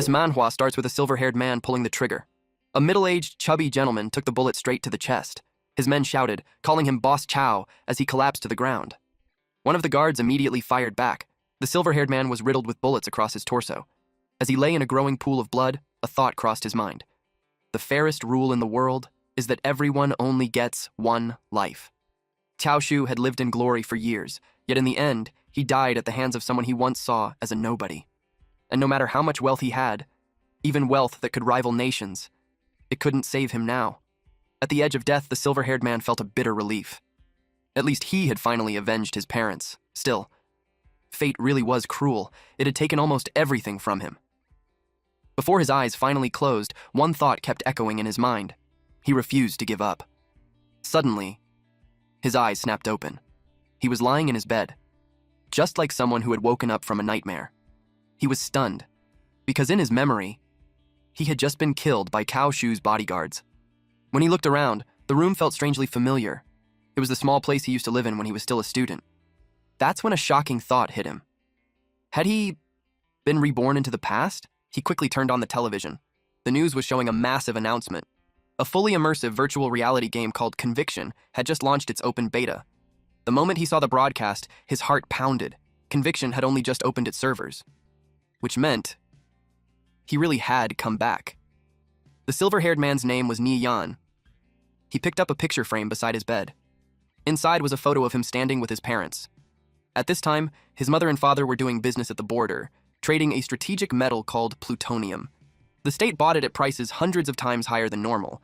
This manhwa starts with a silver-haired man pulling the trigger. A middle-aged, chubby gentleman took the bullet straight to the chest. His men shouted, calling him Boss Chow, as he collapsed to the ground. One of the guards immediately fired back. The silver-haired man was riddled with bullets across his torso. As he lay in a growing pool of blood, a thought crossed his mind. The fairest rule in the world is that everyone only gets one life. Cao Shu had lived in glory for years, yet in the end, he died at the hands of someone he once saw as a nobody. And no matter how much wealth he had, even wealth that could rival nations, it couldn't save him now. At the edge of death, the silver-haired man felt a bitter relief. At least he had finally avenged his parents. Still, fate really was cruel. It had taken almost everything from him. Before his eyes finally closed, one thought kept echoing in his mind. He refused to give up. Suddenly, his eyes snapped open. He was lying in his bed, just like someone who had woken up from a nightmare. He was stunned, because in his memory, he had just been killed by Cao Shu's bodyguards. When he looked around, the room felt strangely familiar. It was the small place he used to live in when he was still a student. That's when a shocking thought hit him. Had he been reborn into the past? He quickly turned on the television. The news was showing a massive announcement. A fully immersive virtual reality game called Conviction had just launched its open beta. The moment he saw the broadcast, his heart pounded. Conviction had only just opened its servers, which meant he really had come back. The silver-haired man's name was Nie Yan. He picked up a picture frame beside his bed. Inside was a photo of him standing with his parents. At this time, his mother and father were doing business at the border, trading a strategic metal called plutonium. The state bought it at prices hundreds of times higher than normal.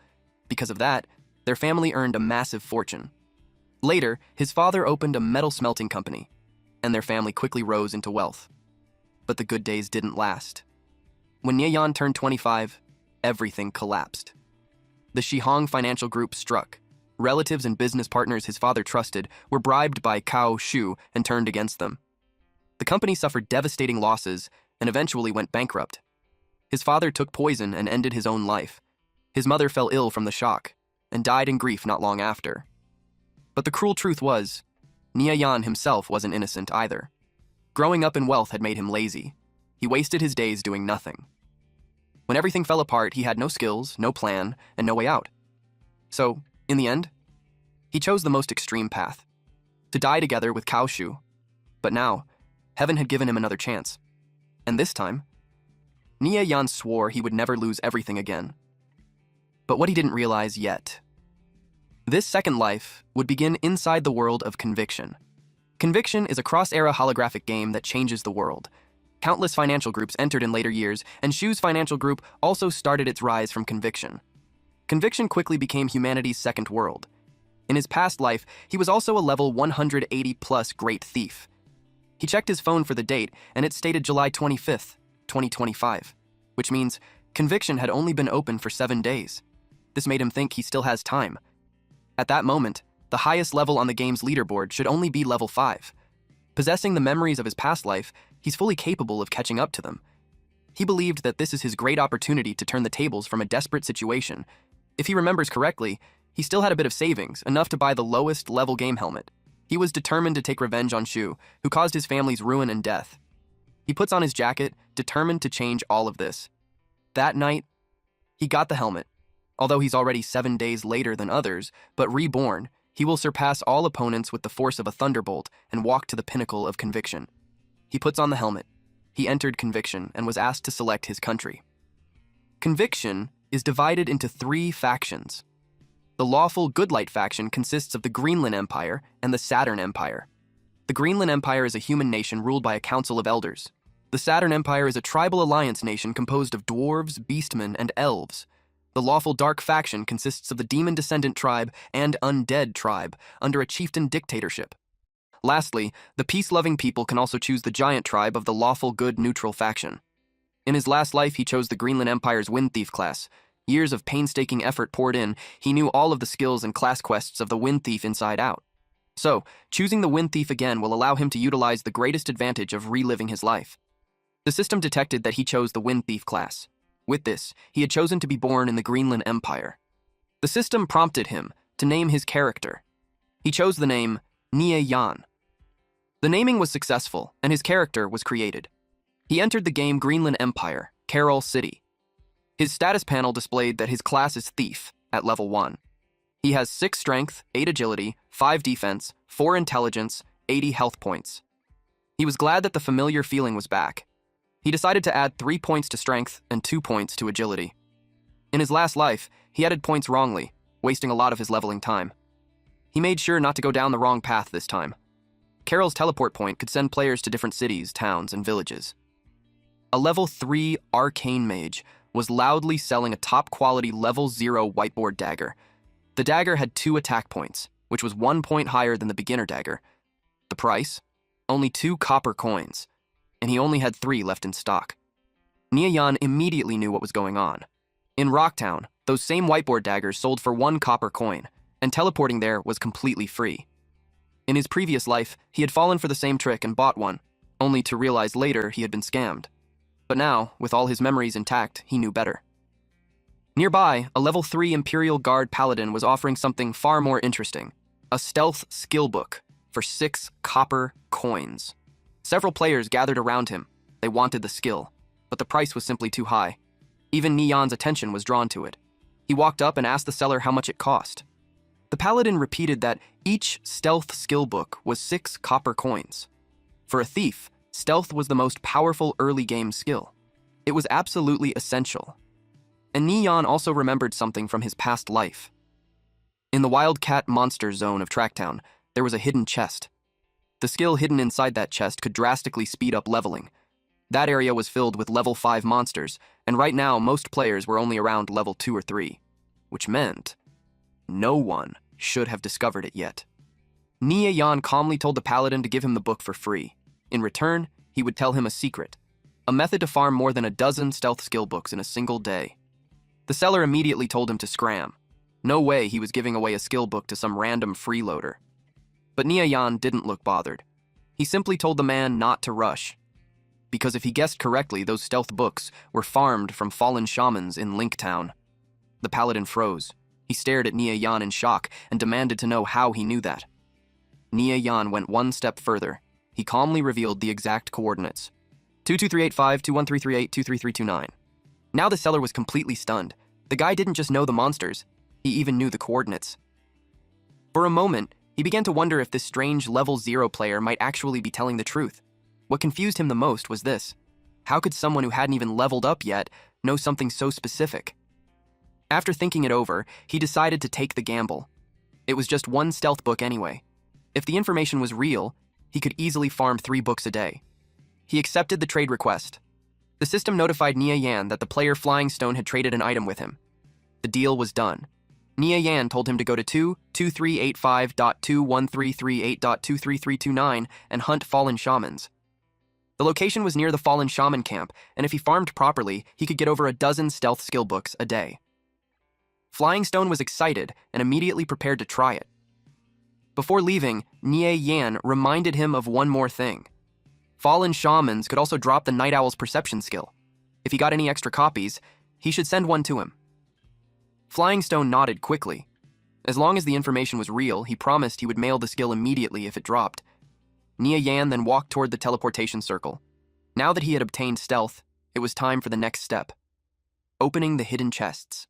Because of that, their family earned a massive fortune. Later, his father opened a metal smelting company, and their family quickly rose into wealth. But the good days didn't last. When Nie Yan turned 25, everything collapsed. The Shihong financial group struck. Relatives and business partners his father trusted were bribed by Cao Shu and turned against them. The company suffered devastating losses and eventually went bankrupt. His father took poison and ended his own life. His mother fell ill from the shock and died in grief not long after. But the cruel truth was, Nie Yan himself wasn't innocent either. Growing up in wealth had made him lazy. He wasted his days doing nothing. When everything fell apart, he had no skills, no plan, and no way out. So, in the end, he chose the most extreme path, to die together with Cao Shu. But now, heaven had given him another chance. And this time, Nie Yan swore he would never lose everything again. But what he didn't realize yet, this second life would begin inside the world of Conviction. Conviction is a cross-era holographic game that changes the world. Countless financial groups entered in later years, and Shu's financial group also started its rise from Conviction. Conviction quickly became humanity's second world. In his past life, he was also a level 180-plus great thief. He checked his phone for the date, and it stated July 25th, 2025, which means Conviction had only been open for 7 days. This made him think he still has time. At that moment, the highest level on the game's leaderboard should only be level 5. Possessing the memories of his past life, he's fully capable of catching up to them. He believed that this is his great opportunity to turn the tables from a desperate situation. If he remembers correctly, he still had a bit of savings, enough to buy the lowest level game helmet. He was determined to take revenge on Shu, who caused his family's ruin and death. He puts on his jacket, determined to change all of this. That night, he got the helmet. Although he's already 7 days later than others, but reborn, he will surpass all opponents with the force of a thunderbolt and walk to the pinnacle of Conviction. He puts on the helmet. He entered Conviction and was asked to select his country. Conviction is divided into 3 factions. The lawful Goodlight faction consists of the Greenland Empire and the Saturn Empire. The Greenland Empire is a human nation ruled by a council of elders. The Saturn Empire is a tribal alliance nation composed of dwarves, beastmen, and elves. The lawful Dark faction consists of the Demon Descendant tribe and Undead tribe under a chieftain dictatorship. Lastly, the peace-loving people can also choose the Giant tribe of the lawful Good Neutral faction. In his last life, he chose the Greenland Empire's Wind Thief class. Years of painstaking effort poured in, he knew all of the skills and class quests of the Wind Thief inside out. So, choosing the Wind Thief again will allow him to utilize the greatest advantage of reliving his life. The system detected that he chose the Wind Thief class. With this, he had chosen to be born in the Greenland Empire. The system prompted him to name his character. He chose the name Nie Yan. The naming was successful, and his character was created. He entered the game Greenland Empire, Carol City. His status panel displayed that his class is Thief at level 1. He has 6 strength, 8 agility, 5 defense, 4 intelligence, 80 health points. He was glad that the familiar feeling was back. He decided to add 3 points to strength and 2 points to agility. In his last life, he added points wrongly, wasting a lot of his leveling time. He made sure not to go down the wrong path this time. Carol's teleport point could send players to different cities, towns, and villages. A level 3 arcane mage was loudly selling a top-quality level 0 whiteboard dagger. The dagger had 2 attack points, which was 1 point higher than the beginner dagger. The price? Only 2 copper coins, and he only had 3 left in stock. Nia Yan immediately knew what was going on. In Rocktown, those same whiteboard daggers sold for 1 copper coin, and teleporting there was completely free. In his previous life, he had fallen for the same trick and bought one, only to realize later he had been scammed. But now, with all his memories intact, he knew better. Nearby, a level 3 Imperial Guard Paladin was offering something far more interesting, a stealth skill book for 6 copper coins. Several players gathered around him. They wanted the skill, but the price was simply too high. Even Neon's attention was drawn to it. He walked up and asked the seller how much it cost. The Paladin repeated that each stealth skill book was 6 copper coins. For a thief, stealth was the most powerful early game skill. It was absolutely essential. And Neon also remembered something from his past life. In the Wildcat Monster Zone of Tracktown, there was a hidden chest. The skill hidden inside that chest could drastically speed up leveling. That area was filled with level 5 monsters, and right now most players were only around level 2 or 3, which meant no one should have discovered it yet. Nia Yan calmly told the Paladin to give him the book for free. In return, he would tell him a secret, a method to farm more than a dozen stealth skill books in a single day. The seller immediately told him to scram. No way he was giving away a skill book to some random freeloader. But Nia Yan didn't look bothered. He simply told the man not to rush, because if he guessed correctly, those stealth books were farmed from fallen shamans in Linktown. The Paladin froze. He stared at Nia Yan in shock and demanded to know how he knew that. Nia Yan went one step further. He calmly revealed the exact coordinates. 22385, 21338, 23329. Now the seller was completely stunned. The guy didn't just know the monsters, he even knew the coordinates. For a moment, he began to wonder if this strange level 0 player might actually be telling the truth. What confused him the most was this. How could someone who hadn't even leveled up yet know something so specific? After thinking it over, he decided to take the gamble. It was just 1 stealth book anyway. If the information was real, he could easily farm 3 books a day. He accepted the trade request. The system notified Nia Yan that the player Flying Stone had traded an item with him. The deal was done. Nia Yan told him to go to 22385.21338.23329 and hunt fallen shamans. The location was near the fallen shaman camp, and if he farmed properly, he could get over a dozen stealth skill books a day. Flying Stone was excited and immediately prepared to try it. Before leaving, Nia Yan reminded him of one more thing. Fallen shamans could also drop the Night Owl's perception skill. If he got any extra copies, he should send one to him. Flying Stone nodded quickly. As long as the information was real, he promised he would mail the skill immediately if it dropped. Nia Yan then walked toward the teleportation circle. Now that he had obtained stealth, it was time for the next step. Opening the hidden chests.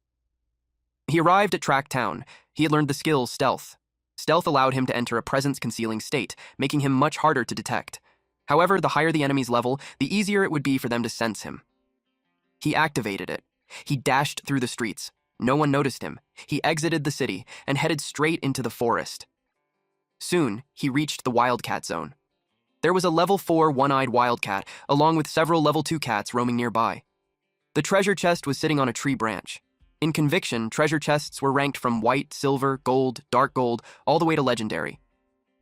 He arrived at Tracktown. He had learned the skill Stealth. Stealth allowed him to enter a presence-concealing state, making him much harder to detect. However, the higher the enemy's level, the easier it would be for them to sense him. He activated it. He dashed through the streets. No one noticed him. He exited the city and headed straight into the forest. Soon, he reached the Wildcat Zone. There was a level 4 one-eyed wildcat, along with several level 2 cats roaming nearby. The treasure chest was sitting on a tree branch. In Conviction, treasure chests were ranked from white, silver, gold, dark gold, all the way to legendary.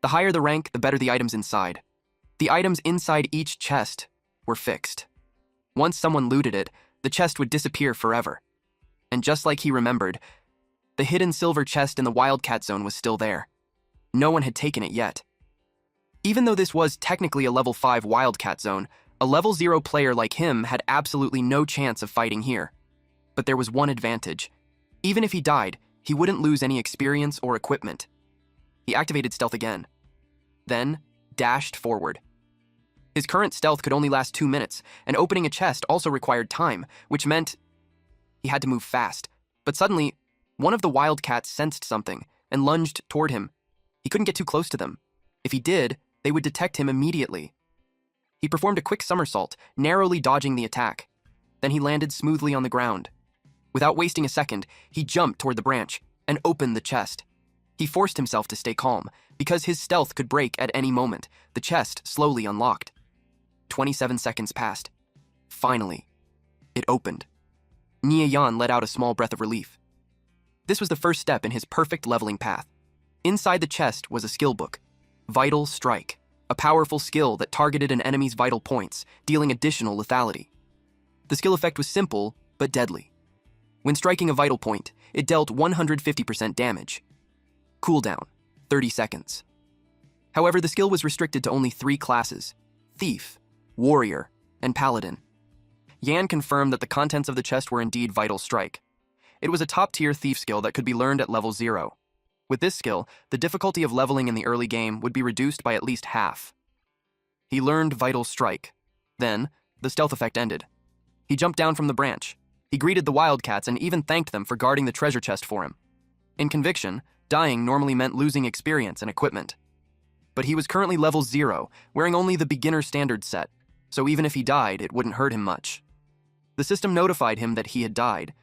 The higher the rank, the better the items inside. The items inside each chest were fixed. Once someone looted it, the chest would disappear forever. And just like he remembered, the hidden silver chest in the Wildcat Zone was still there. No one had taken it yet. Even though this was technically a level 5 Wildcat Zone, a level 0 player like him had absolutely no chance of fighting here. But there was one advantage. Even if he died, he wouldn't lose any experience or equipment. He activated stealth again, then dashed forward. His current stealth could only last 2 minutes, and opening a chest also required time, which meant he had to move fast. But suddenly, one of the wildcats sensed something and lunged toward him. He couldn't get too close to them. If he did, they would detect him immediately. He performed a quick somersault, narrowly dodging the attack. Then he landed smoothly on the ground. Without wasting a second, he jumped toward the branch and opened the chest. He forced himself to stay calm. Because his stealth could break at any moment, the chest slowly unlocked. 27 seconds passed. Finally, it opened. Yan let out a small breath of relief. This was the first step in his perfect leveling path. Inside the chest was a skill book, Vital Strike, a powerful skill that targeted an enemy's vital points, dealing additional lethality. The skill effect was simple, but deadly. When striking a vital point, it dealt 150% damage. Cooldown, 30 seconds. However, the skill was restricted to only 3 classes: Thief, Warrior, and Paladin. Yan confirmed that the contents of the chest were indeed Vital Strike. It was a top-tier thief skill that could be learned at level 0. With this skill, the difficulty of leveling in the early game would be reduced by at least half. He learned Vital Strike. Then, the stealth effect ended. He jumped down from the branch. He greeted the wildcats and even thanked them for guarding the treasure chest for him. In Conviction, dying normally meant losing experience and equipment. But he was currently level 0, wearing only the beginner standard set, so even if he died, it wouldn't hurt him much. The system notified him that he had died.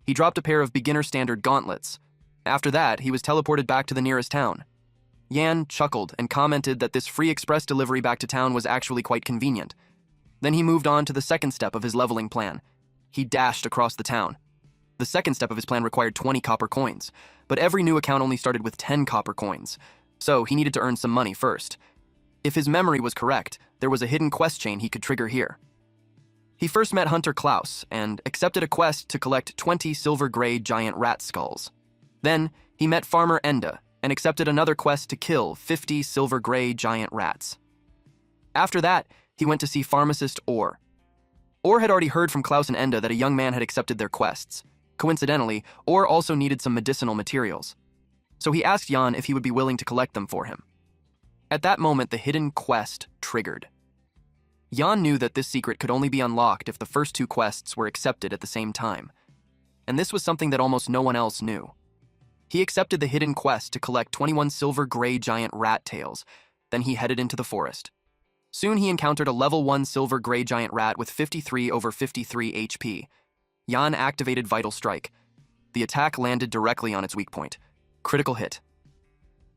He dropped a pair of beginner standard gauntlets. After that, he was teleported back to the nearest town. Yan chuckled and commented that this free express delivery back to town was actually quite convenient. Then he moved on to the second step of his leveling plan. He dashed across the town. The second step of his plan required 20 copper coins, but every new account only started with 10 copper coins, so he needed to earn some money first. If his memory was correct, there was a hidden quest chain he could trigger here. He first met Hunter Klaus and accepted a quest to collect 20 silver-gray giant rat skulls. Then, he met Farmer Enda and accepted another quest to kill 50 silver-gray giant rats. After that, he went to see pharmacist Orr. Orr had already heard from Klaus and Enda that a young man had accepted their quests. Coincidentally, Orr also needed some medicinal materials. So he asked Yan if he would be willing to collect them for him. At that moment, the hidden quest triggered. Yan knew that this secret could only be unlocked if the first 2 quests were accepted at the same time. And this was something that almost no one else knew. He accepted the hidden quest to collect 21 silver-gray giant rat tails. Then he headed into the forest. Soon he encountered a level 1 silver-gray giant rat with 53/53 HP. Yan activated Vital Strike. The attack landed directly on its weak point. Critical hit.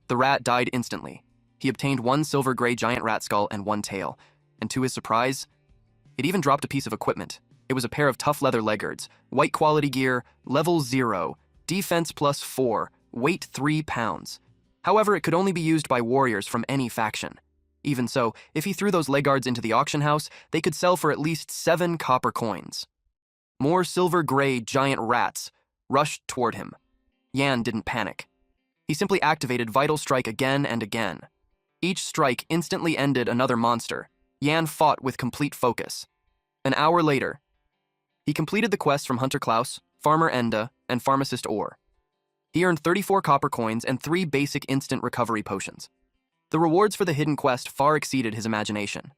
The rat died instantly. He obtained 1 silver-gray giant rat skull and 1 tail. And to his surprise, it even dropped a piece of equipment. It was a pair of tough leather legguards, white quality gear, level 0, defense +4, weight 3 pounds. However, it could only be used by warriors from any faction. Even so, if he threw those legguards into the auction house, they could sell for at least 7 copper coins. More silver-gray giant rats rushed toward him. Yan didn't panic. He simply activated Vital Strike again and again. Each strike instantly ended another monster. Yan fought with complete focus. An hour later, he completed the quests from Hunter Klaus, Farmer Enda, and Pharmacist Orr. He earned 34 copper coins and 3 basic instant recovery potions. The rewards for the hidden quest far exceeded his imagination.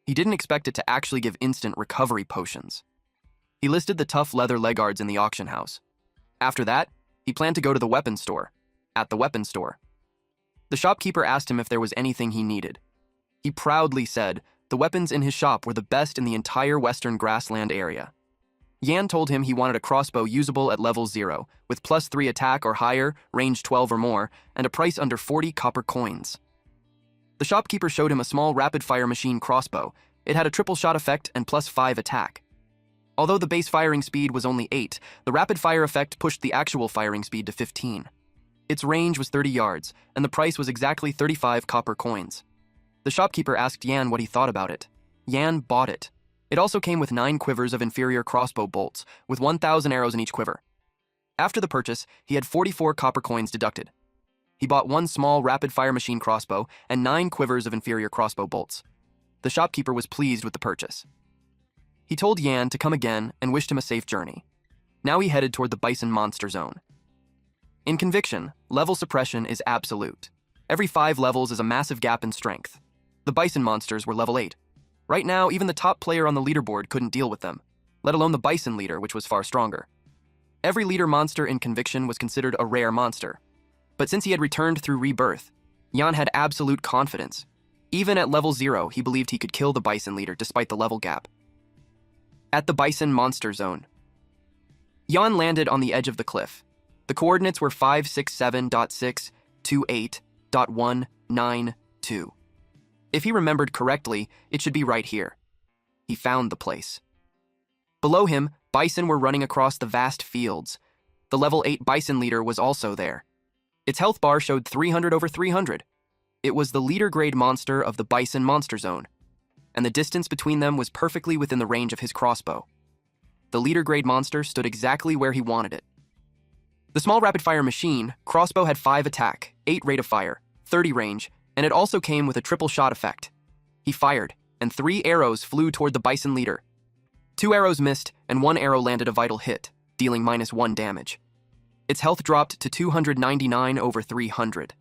He didn't expect it to actually give instant recovery potions. He listed the tough leather legguards in the auction house. After that, he planned to go to the weapons store. At the weapons store, the shopkeeper asked him if there was anything he needed. He proudly said the weapons in his shop were the best in the entire western grassland area. Yan told him he wanted a crossbow usable at level 0, with +3 attack or higher, range 12 or more, and a price under 40 copper coins. The shopkeeper showed him a small rapid-fire machine crossbow. It had a triple shot effect and +5 attack. Although the base firing speed was only 8, the rapid-fire effect pushed the actual firing speed to 15. Its range was 30 yards, and the price was exactly 35 copper coins. The shopkeeper asked Yan what he thought about it. Yan bought it. It also came with 9 quivers of inferior crossbow bolts, with 1,000 arrows in each quiver. After the purchase, he had 44 copper coins deducted. He bought 1 small rapid-fire machine crossbow and 9 quivers of inferior crossbow bolts. The shopkeeper was pleased with the purchase. He told Yan to come again and wished him a safe journey. Now he headed toward the bison monster zone. In Conviction, level suppression is absolute. Every 5 levels is a massive gap in strength. The bison monsters were level 8. Right now, even the top player on the leaderboard couldn't deal with them, let alone the bison leader, which was far stronger. Every leader monster in Conviction was considered a rare monster. But since he had returned through rebirth, Yan had absolute confidence. Even at level 0, he believed he could kill the bison leader despite the level gap. At the bison monster zone, Yan landed on the edge of the cliff. The coordinates were 567.628.192. If he remembered correctly, it should be right here. He found the place. Below him, bison were running across the vast fields. The level 8 bison leader was also there. Its health bar showed 300 over 300. It was the leader grade monster of the bison monster zone, and the distance between them was perfectly within the range of his crossbow. The leader grade monster stood exactly where he wanted it. The small rapid-fire machine crossbow had 5 attack, 8 rate of fire, 30 range, and it also came with a triple shot effect. He fired, and 3 arrows flew toward the bison leader. 2 arrows missed, and 1 arrow landed a vital hit, dealing -1 damage. Its health dropped to 299 over 300.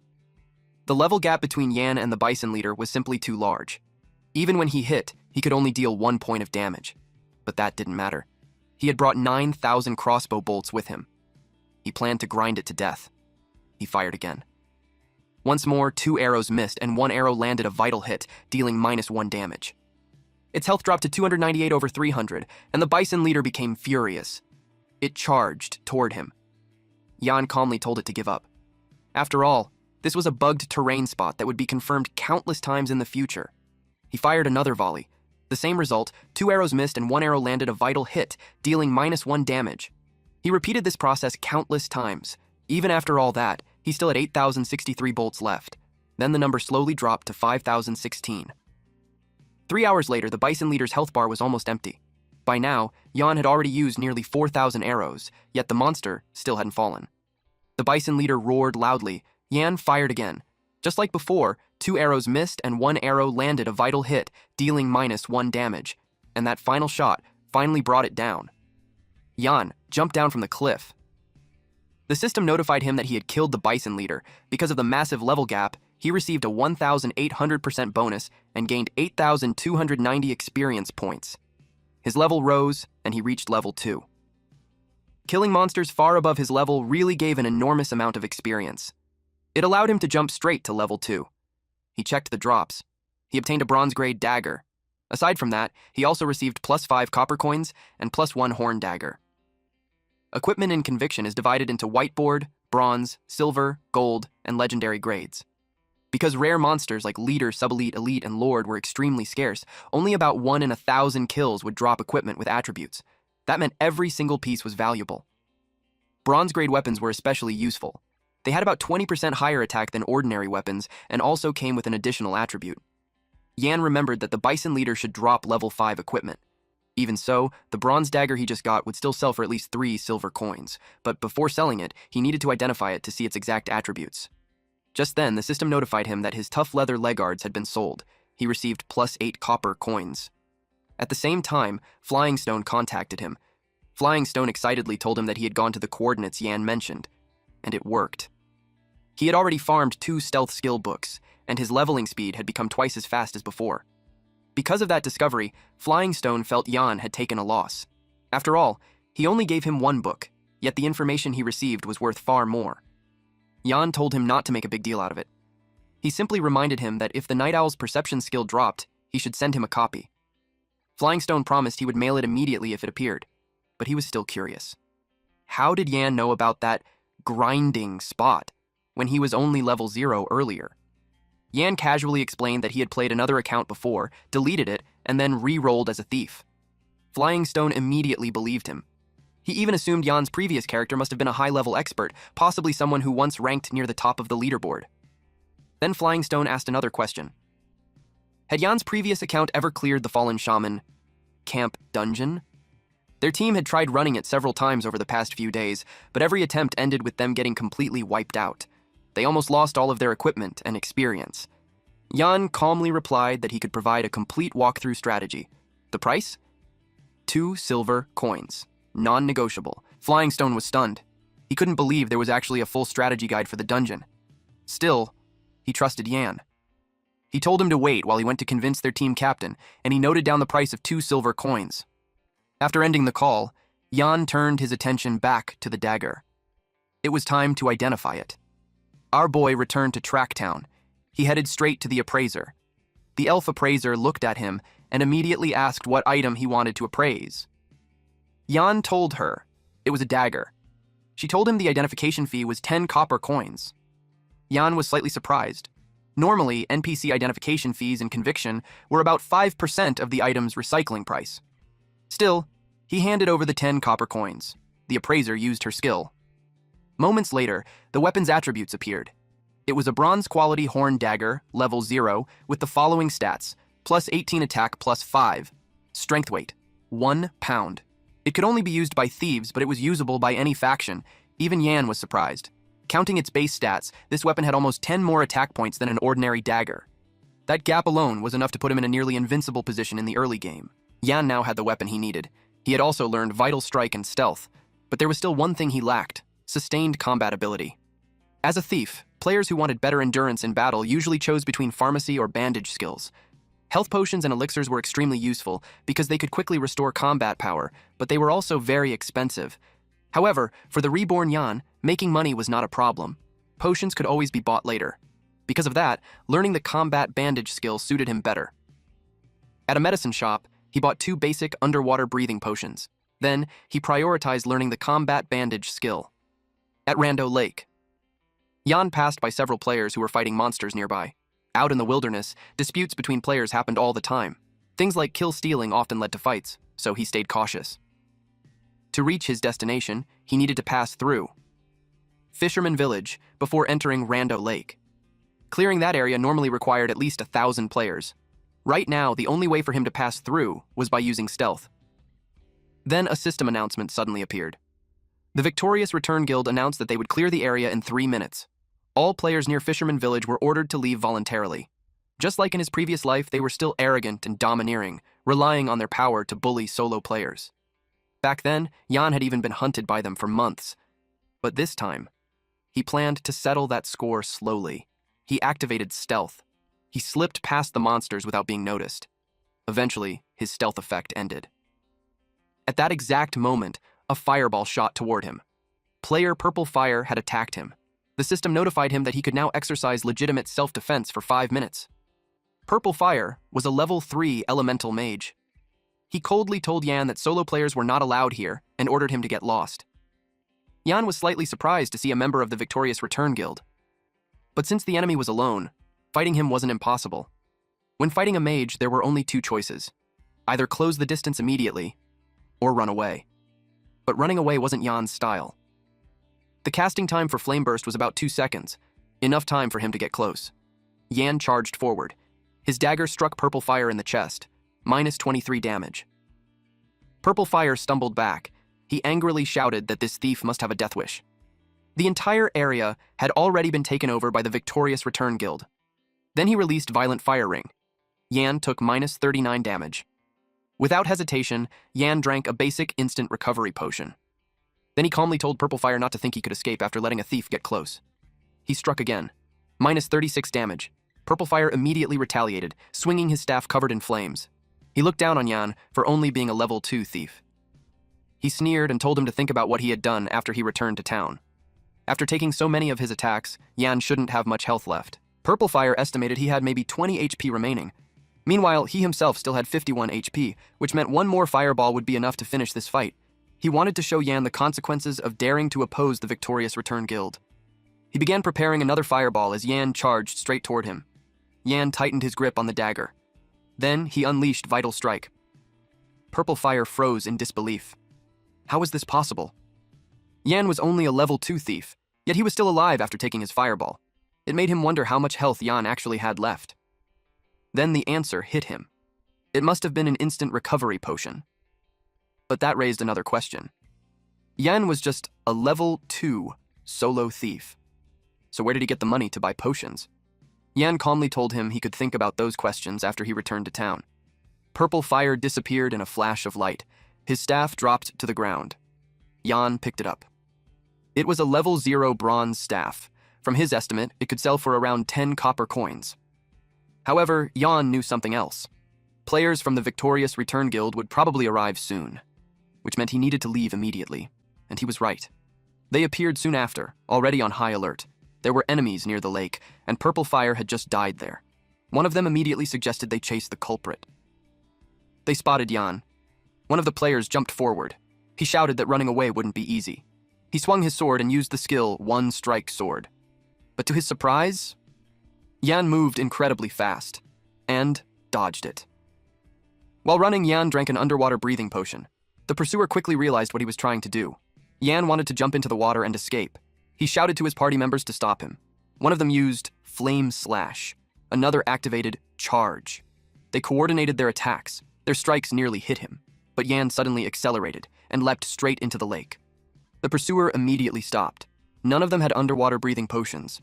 The level gap between Yan and the bison leader was simply too large. Even when he hit, he could only deal 1 point of damage. But that didn't matter. He had brought 9,000 crossbow bolts with him. He planned to grind it to death. He fired again. Once more, 2 arrows missed, and 1 arrow landed a vital hit, dealing -1 damage. Its health dropped to 298 over 300, and the bison leader became furious. It charged toward him. Yan calmly told it to give up. After all, this was a bugged terrain spot that would be confirmed countless times in the future. He fired another volley. The same result, 2 arrows missed and 1 arrow landed a vital hit, dealing -1 damage. He repeated this process countless times. Even after all that, he still had 8,063 bolts left. Then the number slowly dropped to 5,016. 3 hours later, the bison leader's health bar was almost empty. By now, Yan had already used nearly 4,000 arrows, yet the monster still hadn't fallen. The bison leader roared loudly. Yan fired again. Just like before, 2 arrows missed and 1 arrow landed a vital hit, dealing -1 damage, and that final shot finally brought it down. Yan jumped down from the cliff. The system notified him that he had killed the bison leader. Because of the massive level gap, he received a 1,800% bonus and gained 8,290 experience points. His level rose, and he reached level 2. Killing monsters far above his level really gave an enormous amount of experience. It allowed him to jump straight to level 2. He checked the drops. He obtained a bronze-grade dagger. Aside from that, he also received +5 copper coins and +1 horn dagger. Equipment in Conviction is divided into whiteboard, bronze, silver, gold, and legendary grades. Because rare monsters like Leader, Sub-Elite, Elite, and Lord were extremely scarce, only about 1 in 1,000 kills would drop equipment with attributes. That meant every single piece was valuable. Bronze-grade weapons were especially useful. They had about 20% higher attack than ordinary weapons and also came with an additional attribute. Yan remembered that the bison leader should drop level 5 equipment. Even so, the bronze dagger he just got would still sell for at least 3 silver coins, but before selling it, he needed to identify it to see its exact attributes. Just then, the system notified him that his tough leather leg guards had been sold. He received +8 copper coins. At the same time, Flying Stone contacted him. Flying Stone excitedly told him that he had gone to the coordinates Yan mentioned, and it worked. He had already farmed 2 stealth skill books, and his leveling speed had become twice as fast as before. Because of that discovery, Flying Stone felt Yan had taken a loss. After all, he only gave him 1 book, yet the information he received was worth far more. Yan told him not to make a big deal out of it. He simply reminded him that if the Night Owl's perception skill dropped, he should send him a copy. Flying Stone promised he would mail it immediately if it appeared, but he was still curious. How did Yan know about that grinding spot when he was only level 0 earlier? Yan casually explained that he had played another account before, deleted it, and then re-rolled as a thief. Flying Stone immediately believed him. He even assumed Yan's previous character must have been a high-level expert, possibly someone who once ranked near the top of the leaderboard. Then Flying Stone asked another question. Had Yan's previous account ever cleared the Fallen Shaman camp dungeon? Their team had tried running it several times over the past few days, but every attempt ended with them getting completely wiped out. They almost lost all of their equipment and experience. Yan calmly replied that he could provide a complete walkthrough strategy. The price? 2 silver coins. Non-negotiable. Flying Stone was stunned. He couldn't believe there was actually a full strategy guide for the dungeon. Still, he trusted Yan. He told him to wait while he went to convince their team captain, and he noted down the price of 2 silver coins. After ending the call, Jan turned his attention back to the dagger. It was time to identify it. Our boy returned to Tracktown. He headed straight to the appraiser. The elf appraiser looked at him and immediately asked what item he wanted to appraise. Jan told her it was a dagger. She told him the identification fee was 10 copper coins. Jan was slightly surprised. Normally, NPC identification fees and conviction were about 5% of the item's recycling price. Still, he handed over the 10 copper coins. The appraiser used her skill. Moments later, the weapon's attributes appeared. It was a bronze-quality horn dagger, level 0, with the following stats: plus 18 attack, plus 5. Strength weight, 1 pound. It could only be used by thieves, but it was usable by any faction. Even Yan was surprised. Counting its base stats, this weapon had almost 10 more attack points than an ordinary dagger. That gap alone was enough to put him in a nearly invincible position in the early game. Yan now had the weapon he needed. He had also learned Vital Strike and Stealth, but there was still one thing he lacked: sustained combat ability. As a thief, players who wanted better endurance in battle usually chose between pharmacy or bandage skills. Health potions and elixirs were extremely useful because they could quickly restore combat power, but they were also very expensive. However, for the reborn Yan, making money was not a problem. Potions could always be bought later. Because of that, learning the combat bandage skill suited him better. At a medicine shop, he bought 2 basic underwater breathing potions. Then, he prioritized learning the combat bandage skill. At Rando Lake, Yan passed by several players who were fighting monsters nearby. Out in the wilderness, disputes between players happened all the time. Things like kill-stealing often led to fights, so he stayed cautious. To reach his destination, he needed to pass through Fisherman Village before entering Rando Lake. Clearing that area normally required at least 1,000 players. Right now, the only way for him to pass through was by using stealth. Then a system announcement suddenly appeared. The Victorious Return Guild announced that they would clear the area in 3 minutes. All players near Fisherman Village were ordered to leave voluntarily. Just like in his previous life, they were still arrogant and domineering, relying on their power to bully solo players. Back then, Jan had even been hunted by them for months. But this time, he planned to settle that score slowly. He activated stealth. He slipped past the monsters without being noticed. Eventually, his stealth effect ended. At that exact moment, a fireball shot toward him. Player Purple Fire had attacked him. The system notified him that he could now exercise legitimate self-defense for 5 minutes. Purple Fire was a level 3 elemental mage. He coldly told Yan that solo players were not allowed here and ordered him to get lost. Yan was slightly surprised to see a member of the Victorious Return Guild. But since the enemy was alone, fighting him wasn't impossible. When fighting a mage, there were only 2 choices: either close the distance immediately or run away. But running away wasn't Yan's style. The casting time for Flame Burst was about 2 seconds, enough time for him to get close. Yan charged forward. His dagger struck Purple Fire in the chest, minus 23 damage. Purple Fire stumbled back. He angrily shouted that this thief must have a death wish. The entire area had already been taken over by the Victorious Return Guild. Then he released Violent Fire Ring. Yan took minus 39 damage. Without hesitation, Yan drank a basic instant recovery potion. Then he calmly told Purple Fire not to think he could escape after letting a thief get close. He struck again. Minus 36 damage. Purple Fire immediately retaliated, swinging his staff covered in flames. He looked down on Yan for only being a level 2 thief. He sneered and told him to think about what he had done after he returned to town. After taking so many of his attacks, Yan shouldn't have much health left. Purple Fire estimated he had maybe 20 HP remaining. Meanwhile, he himself still had 51 HP, which meant one more fireball would be enough to finish this fight. He wanted to show Yan the consequences of daring to oppose the Victorious Return Guild. He began preparing another fireball as Yan charged straight toward him. Yan tightened his grip on the dagger. Then he unleashed Vital Strike. Purple Fire froze in disbelief. How was this possible? Yan was only a level 2 thief, yet he was still alive after taking his fireball. It made him wonder how much health Yan actually had left. Then the answer hit him. It must have been an instant recovery potion. But that raised another question. Yan was just a level 2 solo thief. So where did he get the money to buy potions? Yan calmly told him he could think about those questions after he returned to town. Purple Fire disappeared in a flash of light. His staff dropped to the ground. Yan picked it up. It was a level 0 bronze staff. From his estimate, it could sell for around 10 copper coins. However, Jan knew something else. Players from the victorious Return Guild would probably arrive soon, which meant he needed to leave immediately. And he was right. They appeared soon after, already on high alert. There were enemies near the lake, and Purple Fire had just died there. One of them immediately suggested they chase the culprit. They spotted Jan. One of the players jumped forward. He shouted that running away wouldn't be easy. He swung his sword and used the skill One Strike Sword. But to his surprise, Jan moved incredibly fast and dodged it. While running, Jan drank an underwater breathing potion. The pursuer quickly realized what he was trying to do. Jan wanted to jump into the water and escape. He shouted to his party members to stop him. One of them used Flame Slash. Another activated Charge. They coordinated their attacks. Their strikes nearly hit him, but Jan suddenly accelerated and leapt straight into the lake. The pursuer immediately stopped. None of them had underwater breathing potions.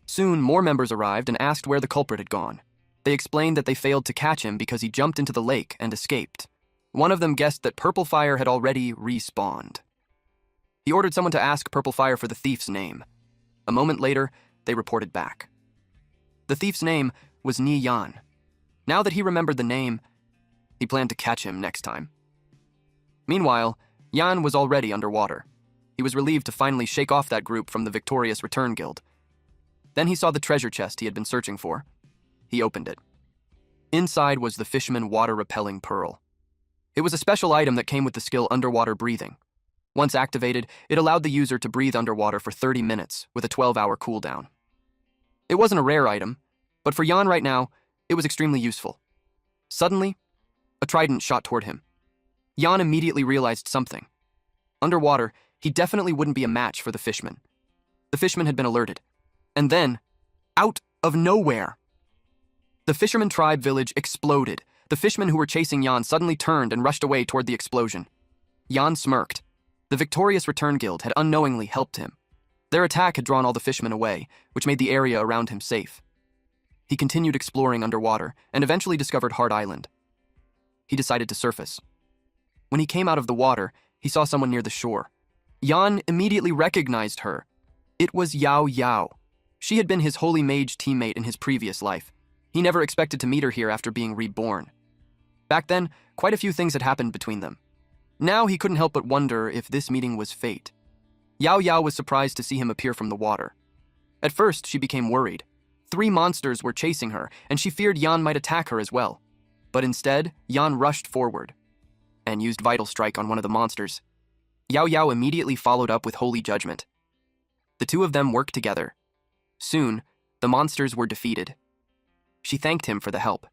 Soon, more members arrived and asked where the culprit had gone. They explained that they failed to catch him because he jumped into the lake and escaped. One of them guessed that Purple Fire had already respawned. He ordered someone to ask Purple Fire for the thief's name. A moment later, they reported back. The thief's name was Ni Yan. Now that he remembered the name, he planned to catch him next time. Meanwhile, Yan was already underwater. He was relieved to finally shake off that group from the victorious Return Guild. Then he saw the treasure chest he had been searching for. He opened it. Inside was the Fisherman Water-Repelling Pearl. It was a special item that came with the skill Underwater Breathing. Once activated, it allowed the user to breathe underwater for 30 minutes with a 12-hour cooldown. It wasn't a rare item, but for Jan right now, it was extremely useful. Suddenly, a trident shot toward him. Jan immediately realized something. Underwater, he definitely wouldn't be a match for the fishman. The fishman had been alerted. And then, out of nowhere, the fisherman tribe village exploded. The fishermen who were chasing Jan suddenly turned and rushed away toward the explosion. Jan smirked. The victorious Return Guild had unknowingly helped him. Their attack had drawn all the fishermen away, which made the area around him safe. He continued exploring underwater and eventually discovered Hard Island. He decided to surface. When he came out of the water, he saw someone near the shore. Jan immediately recognized her. It was Yao Yao. She had been his holy mage teammate in his previous life. He never expected to meet her here after being reborn. Back then, quite a few things had happened between them. Now he couldn't help but wonder if this meeting was fate. Yao Yao was surprised to see him appear from the water. At first, she became worried. 3 monsters were chasing her, and she feared Jan might attack her as well. But instead, Jan rushed forward and used Vital Strike on one of the monsters. Yao Yao immediately followed up with Holy Judgment. The two of them worked together. Soon, the monsters were defeated. She thanked him for the help.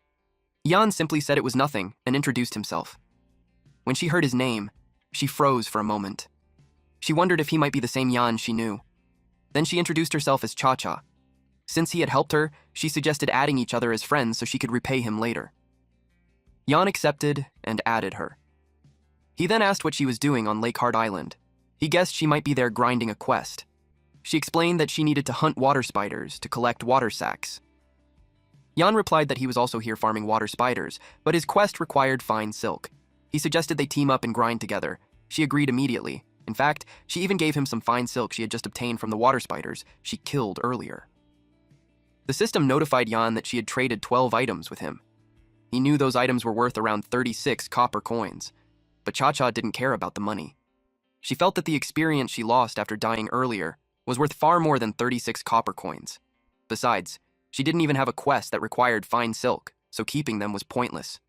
Jan simply said it was nothing and introduced himself. When she heard his name, she froze for a moment. She wondered if he might be the same Jan she knew. Then she introduced herself as Cha-Cha. Since he had helped her, she suggested adding each other as friends so she could repay him later. Jan accepted and added her. He then asked what she was doing on Lake Hard Island. He guessed she might be there grinding a quest. She explained that she needed to hunt water spiders to collect water sacks. Jan replied that he was also here farming water spiders, but his quest required fine silk. He suggested they team up and grind together. She agreed immediately. In fact, she even gave him some fine silk she had just obtained from the water spiders she killed earlier. The system notified Jan that she had traded 12 items with him. He knew those items were worth around 36 copper coins, but Cha-Cha didn't care about the money. She felt that the experience she lost after dying earlier was worth far more than 36 copper coins. Besides, she didn't even have a quest that required fine silk, so keeping them was pointless.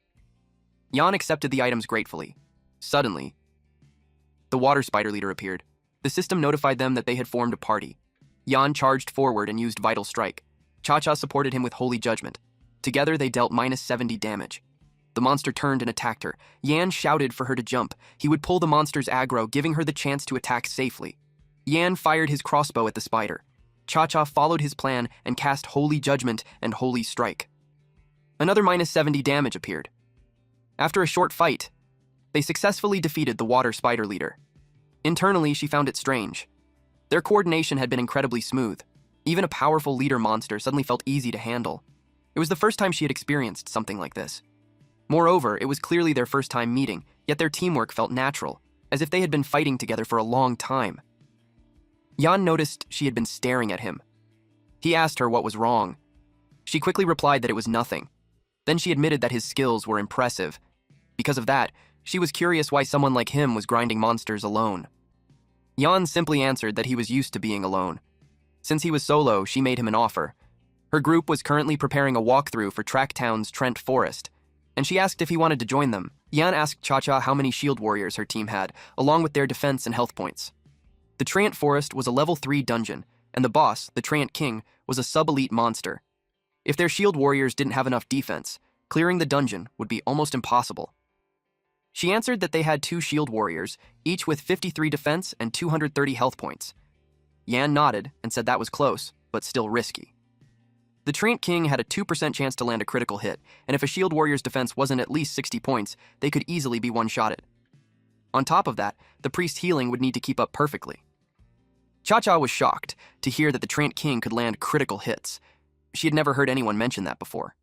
Jan accepted the items gratefully. Suddenly, the water spider leader appeared. The system notified them that they had formed a party. Jan charged forward and used Vital Strike. Cha-Cha supported him with Holy Judgment. Together, they dealt -70 damage. The monster turned and attacked her. Yan shouted for her to jump. He would pull the monster's aggro, giving her the chance to attack safely. Yan fired his crossbow at the spider. Cha-Cha followed his plan and cast Holy Judgment and Holy Strike. Another -70 damage appeared. After a short fight, they successfully defeated the water spider leader. Internally, she found it strange. Their coordination had been incredibly smooth. Even a powerful leader monster suddenly felt easy to handle. It was the first time she had experienced something like this. Moreover, it was clearly their first time meeting, yet their teamwork felt natural, as if they had been fighting together for a long time. Jan noticed she had been staring at him. He asked her what was wrong. She quickly replied that it was nothing. Then she admitted that his skills were impressive. Because of that, she was curious why someone like him was grinding monsters alone. Jan simply answered that he was used to being alone. Since he was solo, she made him an offer. Her group was currently preparing a walkthrough for Tracktown's Trent Forest, and she asked if he wanted to join them. Jan asked Cha-Cha how many shield warriors her team had, along with their defense and health points. The Trent Forest was a level 3 dungeon, and the boss, the Trent King, was a sub-elite monster. If their shield warriors didn't have enough defense, clearing the dungeon would be almost impossible. She answered that they had 2 shield warriors, each with 53 defense and 230 health points. Jan nodded and said that was close, but still risky. The Trent King had a 2% chance to land a critical hit, and if a shield warrior's defense wasn't at least 60 points, they could easily be one-shotted. On top of that, the priest's healing would need to keep up perfectly. Cha-Cha was shocked to hear that the Trent King could land critical hits. She had never heard anyone mention that before.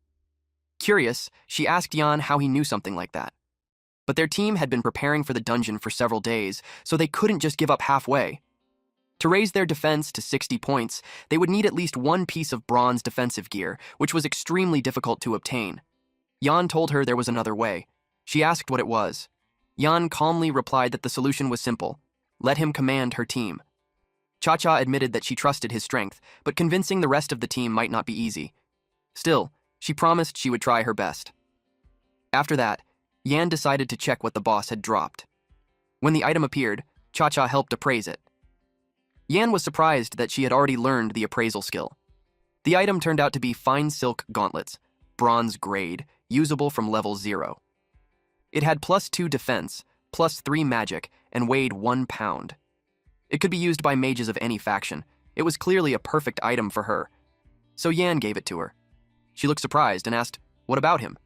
Curious, she asked Jan how he knew something like that. But their team had been preparing for the dungeon for several days, so they couldn't just give up halfway. To raise their defense to 60 points, they would need at least 1 piece of bronze defensive gear, which was extremely difficult to obtain. Jan told her there was another way. She asked what it was. Jan calmly replied that the solution was simple. Let him command her team. Cha-Cha admitted that she trusted his strength, but convincing the rest of the team might not be easy. Still, she promised she would try her best. After that, Jan decided to check what the boss had dropped. When the item appeared, Cha-Cha helped appraise it. Jan was surprised that she had already learned the appraisal skill. The item turned out to be fine silk gauntlets, bronze grade, usable from level 0. It had +2 defense, +3 magic, and weighed 1 pound. It could be used by mages of any faction. It was clearly a perfect item for her. So Jan gave it to her. She looked surprised and asked, "What about him?"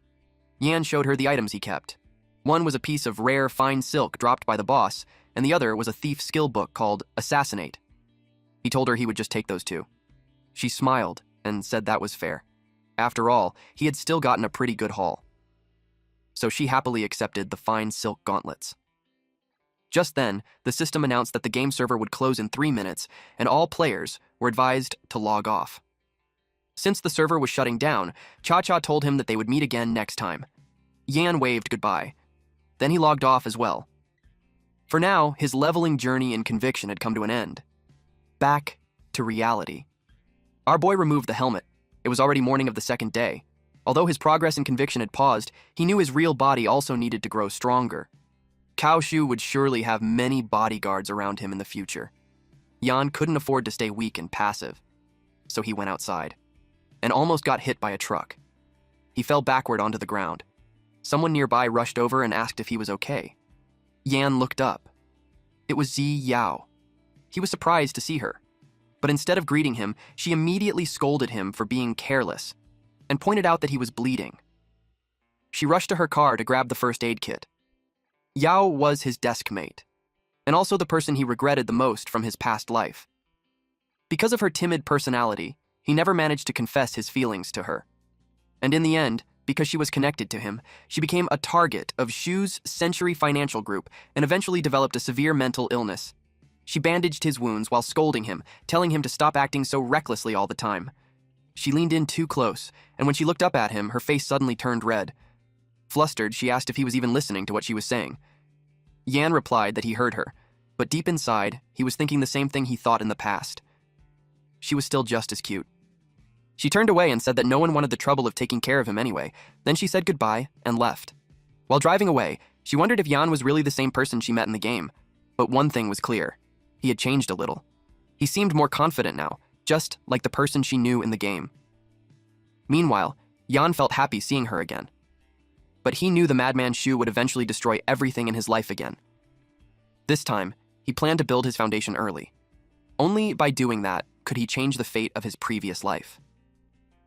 Jan showed her the items he kept. One was a piece of rare fine silk dropped by the boss, and the other was a thief skill book called Assassinate. He told her he would just take those 2. She smiled and said that was fair. After all, he had still gotten a pretty good haul. So she happily accepted the fine silk gauntlets. Just then, the system announced that the game server would close in 3 minutes, and all players were advised to log off. Since the server was shutting down, Cha-Cha told him that they would meet again next time. Jan waved goodbye. Then he logged off as well. For now, his leveling journey in Conviction had come to an end. Back to reality. Our boy removed the helmet. It was already morning of the 2nd day. Although his progress in Conviction had paused, he knew his real body also needed to grow stronger. Kaoshu would surely have many bodyguards around him in the future. Jan couldn't afford to stay weak and passive, so he went outside and almost got hit by a truck. He fell backward onto the ground. Someone nearby rushed over and asked if he was okay. Jan looked up. It was Zi Yao. He was surprised to see her, but instead of greeting him, she immediately scolded him for being careless and pointed out that he was bleeding. She rushed to her car to grab the first aid kit. Yao was his desk mate, and also the person he regretted the most from his past life. Because of her timid personality, he never managed to confess his feelings to her. And in the end, because she was connected to him, she became a target of Shu's Century Financial Group and eventually developed a severe mental illness. She bandaged his wounds while scolding him, telling him to stop acting so recklessly all the time. She leaned in too close, and when she looked up at him, her face suddenly turned red. Flustered, she asked if he was even listening to what she was saying. Jan replied that he heard her, but deep inside, he was thinking the same thing he thought in the past. She was still just as cute. She turned away and said that no one wanted the trouble of taking care of him anyway. Then she said goodbye and left. While driving away, she wondered if Jan was really the same person she met in the game. But one thing was clear. He had changed a little. He seemed more confident now, just like the person she knew in the game. Meanwhile, Jan felt happy seeing her again. But he knew the madman Shu would eventually destroy everything in his life again. This time, he planned to build his foundation early. Only by doing that could he change the fate of his previous life.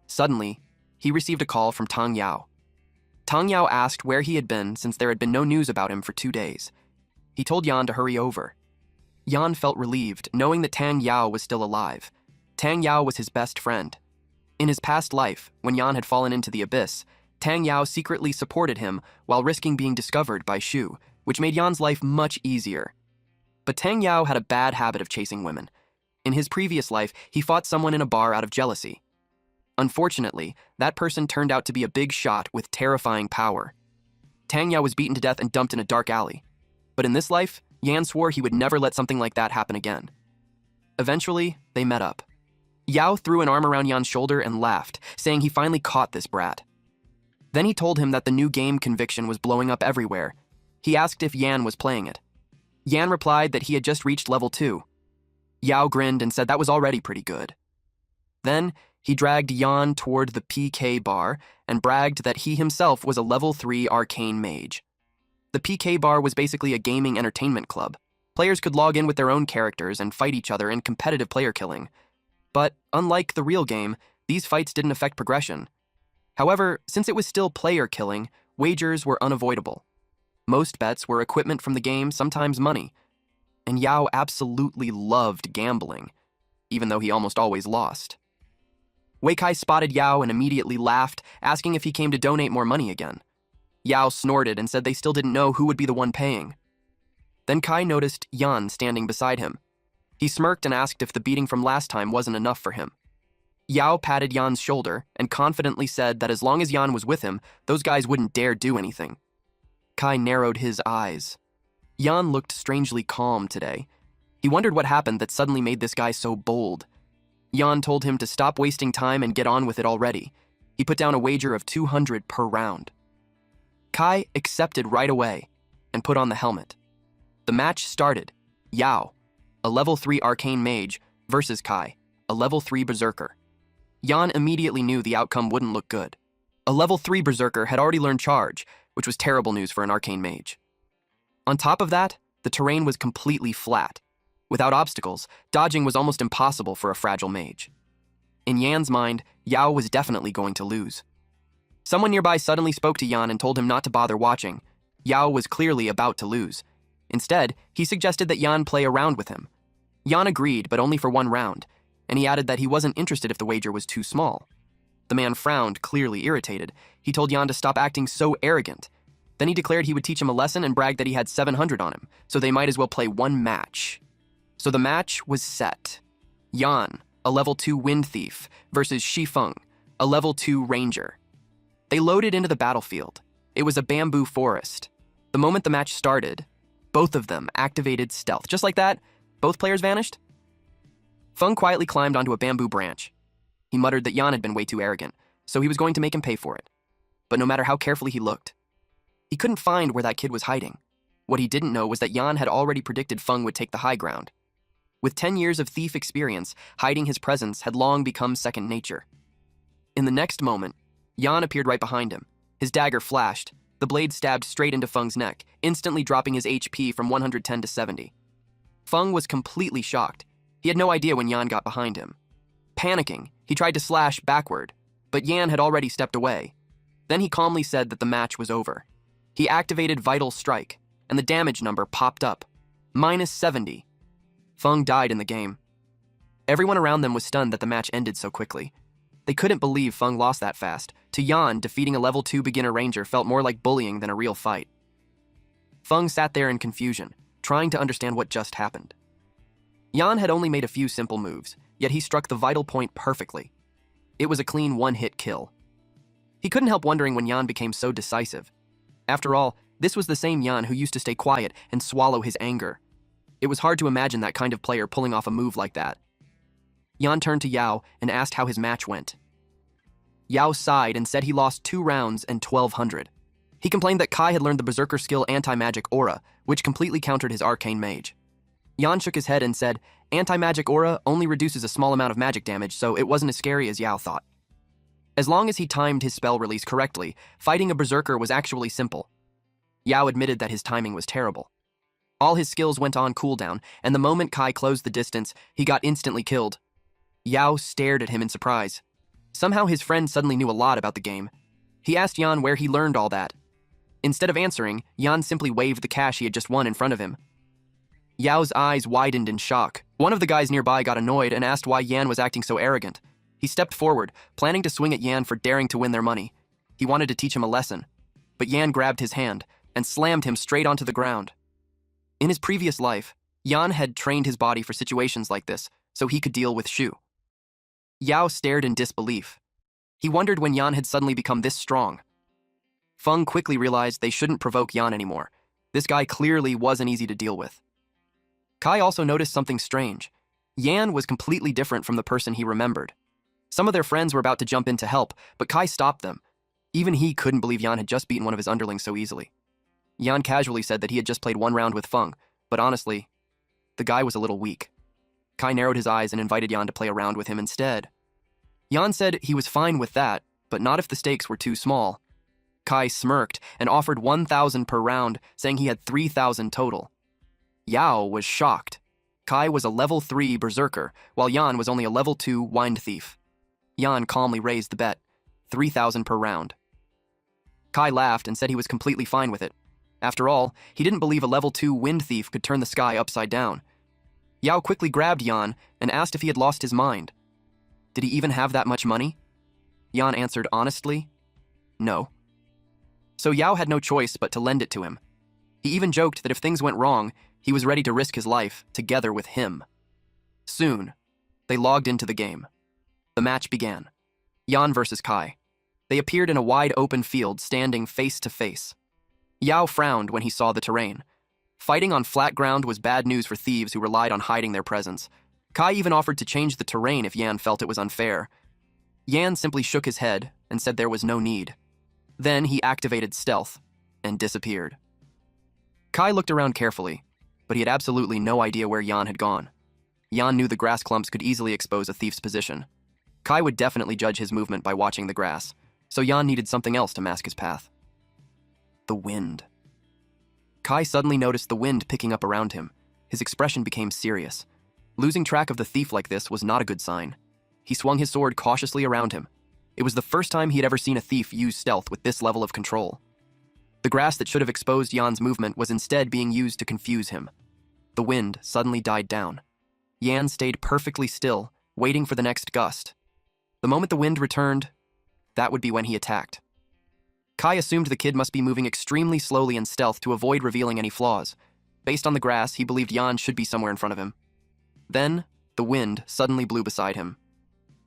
Suddenly, he received a call from Tang Yao. Tang Yao asked where he had been since there had been no news about him for 2 days. He told Jan to hurry over. Jan felt relieved, knowing that Tang Yao was still alive. Tang Yao was his best friend. In his past life, when Jan had fallen into the abyss, Tang Yao secretly supported him while risking being discovered by Shu, which made Jan's life much easier. But Tang Yao had a bad habit of chasing women. In his previous life, he fought someone in a bar out of jealousy. Unfortunately, that person turned out to be a big shot with terrifying power. Tang Yao was beaten to death and dumped in a dark alley. But in this life, Yan swore he would never let something like that happen again. Eventually, they met up. Yao threw an arm around Yan's shoulder and laughed, saying he finally caught this brat. Then he told him that the new game Conviction was blowing up everywhere. He asked if Yan was playing it. Yan replied that he had just reached level 2. Yao grinned and said that was already pretty good. Then, he dragged Yan toward the PK bar and bragged that he himself was a level 3 arcane mage. The PK bar was basically a gaming entertainment club. Players could log in with their own characters and fight each other in competitive player killing. But unlike the real game, these fights didn't affect progression. However, since it was still player killing, wagers were unavoidable. Most bets were equipment from the game, sometimes money. And Yao absolutely loved gambling, even though he almost always lost. Wei Kai spotted Yao and immediately laughed, asking if he came to donate more money again. Yao snorted and said they still didn't know who would be the one paying. Then Kai noticed Yan standing beside him. He smirked and asked if the beating from last time wasn't enough for him. Yao patted Yan's shoulder and confidently said that as long as Yan was with him, those guys wouldn't dare do anything. Kai narrowed his eyes. Yan looked strangely calm today. He wondered what happened that suddenly made this guy so bold. Yan told him to stop wasting time and get on with it already. He put down a wager of 200 per round. Kai accepted right away and put on the helmet. The match started. Yao, a level 3 arcane mage, versus Kai, a level 3 berserker. Yan immediately knew the outcome wouldn't look good. A level 3 berserker had already learned charge, which was terrible news for an arcane mage. On top of that, the terrain was completely flat. Without obstacles, dodging was almost impossible for a fragile mage. In Yan's mind, Yao was definitely going to lose. Someone nearby suddenly spoke to Yan and told him not to bother watching. Yao was clearly about to lose. Instead, he suggested that Yan play around with him. Yan agreed, but only for one round, and he added that he wasn't interested if the wager was too small. The man frowned, clearly irritated. He told Yan to stop acting so arrogant. Then he declared he would teach him a lesson and bragged that he had 700 on him, so they might as well play one match. So the match was set. Yan, a level 2 wind thief, versus Shifeng, a level 2 ranger. They loaded into the battlefield. It was a bamboo forest. The moment the match started, both of them activated stealth. Just like that, both players vanished. Feng quietly climbed onto a bamboo branch. He muttered that Yan had been way too arrogant, so he was going to make him pay for it. But no matter how carefully he looked, he couldn't find where that kid was hiding. What he didn't know was that Yan had already predicted Feng would take the high ground. With 10 years of thief experience, hiding his presence had long become second nature. In the next moment, Yan appeared right behind him. His dagger flashed. The blade stabbed straight into Feng's neck, instantly dropping his HP from 110 to 70. Feng was completely shocked. He had no idea when Yan got behind him. Panicking, he tried to slash backward, but Yan had already stepped away. Then he calmly said that the match was over. He activated Vital Strike, and the damage number popped up. -70. Feng died in the game. Everyone around them was stunned that the match ended so quickly. They couldn't believe Feng lost that fast. To Yan, defeating a level 2 beginner ranger felt more like bullying than a real fight. Feng sat there in confusion, trying to understand what just happened. Yan had only made a few simple moves, yet he struck the vital point perfectly. It was a clean one-hit kill. He couldn't help wondering when Yan became so decisive. After all, this was the same Yan who used to stay quiet and swallow his anger. It was hard to imagine that kind of player pulling off a move like that. Yan turned to Yao and asked how his match went. Yao sighed and said he lost 2 rounds and 1200. He complained that Kai had learned the berserker skill anti-magic aura, which completely countered his arcane mage. Yan shook his head and said, anti-magic aura only reduces a small amount of magic damage, so it wasn't as scary as Yao thought. As long as he timed his spell release correctly, fighting a berserker was actually simple. Yao admitted that his timing was terrible. All his skills went on cooldown, and the moment Kai closed the distance, he got instantly killed. Yao stared at him in surprise. Somehow his friend suddenly knew a lot about the game. He asked Yan where he learned all that. Instead of answering, Yan simply waved the cash he had just won in front of him. Yao's eyes widened in shock. One of the guys nearby got annoyed and asked why Yan was acting so arrogant. He stepped forward, planning to swing at Yan for daring to win their money. He wanted to teach him a lesson. But Yan grabbed his hand and slammed him straight onto the ground. In his previous life, Yan had trained his body for situations like this, so he could deal with Shu. Yao stared in disbelief. He wondered when Yan had suddenly become this strong. Feng quickly realized they shouldn't provoke Yan anymore. This guy clearly wasn't easy to deal with. Kai also noticed something strange. Yan was completely different from the person he remembered. Some of their friends were about to jump in to help, but Kai stopped them. Even he couldn't believe Yan had just beaten one of his underlings so easily. Yan casually said that he had just played one round with Feng, but honestly, the guy was a little weak. Kai narrowed his eyes and invited Yan to play a round with him instead. Yan said he was fine with that, but not if the stakes were too small. Kai smirked and offered 1,000 per round, saying he had 3,000 total. Yao was shocked. Kai was a level 3 berserker, while Yan was only a level 2 wind thief. Yan calmly raised the bet, 3,000 per round. Kai laughed and said he was completely fine with it. After all, he didn't believe a level 2 wind thief could turn the sky upside down. Yao quickly grabbed Yan and asked if he had lost his mind. Did he even have that much money? Yan answered honestly, no. So Yao had no choice but to lend it to him. He even joked that if things went wrong, he was ready to risk his life together with him. Soon, they logged into the game. The match began. Yan versus Kai. They appeared in a wide open field, standing face to face. Yao frowned when he saw the terrain. Fighting on flat ground was bad news for thieves who relied on hiding their presence. Kai even offered to change the terrain if Yan felt it was unfair. Yan simply shook his head and said there was no need. Then he activated stealth and disappeared. Kai looked around carefully, but he had absolutely no idea where Yan had gone. Yan knew the grass clumps could easily expose a thief's position. Kai would definitely judge his movement by watching the grass, so Yan needed something else to mask his path. The wind. Kai suddenly noticed the wind picking up around him. His expression became serious. Losing track of the thief like this was not a good sign. He swung his sword cautiously around him. It was the first time he had ever seen a thief use stealth with this level of control. The grass that should have exposed Yan's movement was instead being used to confuse him. The wind suddenly died down. Yan stayed perfectly still, waiting for the next gust. The moment the wind returned, that would be when he attacked. Kai assumed the kid must be moving extremely slowly in stealth to avoid revealing any flaws. Based on the grass, he believed Yan should be somewhere in front of him. Then, the wind suddenly blew beside him.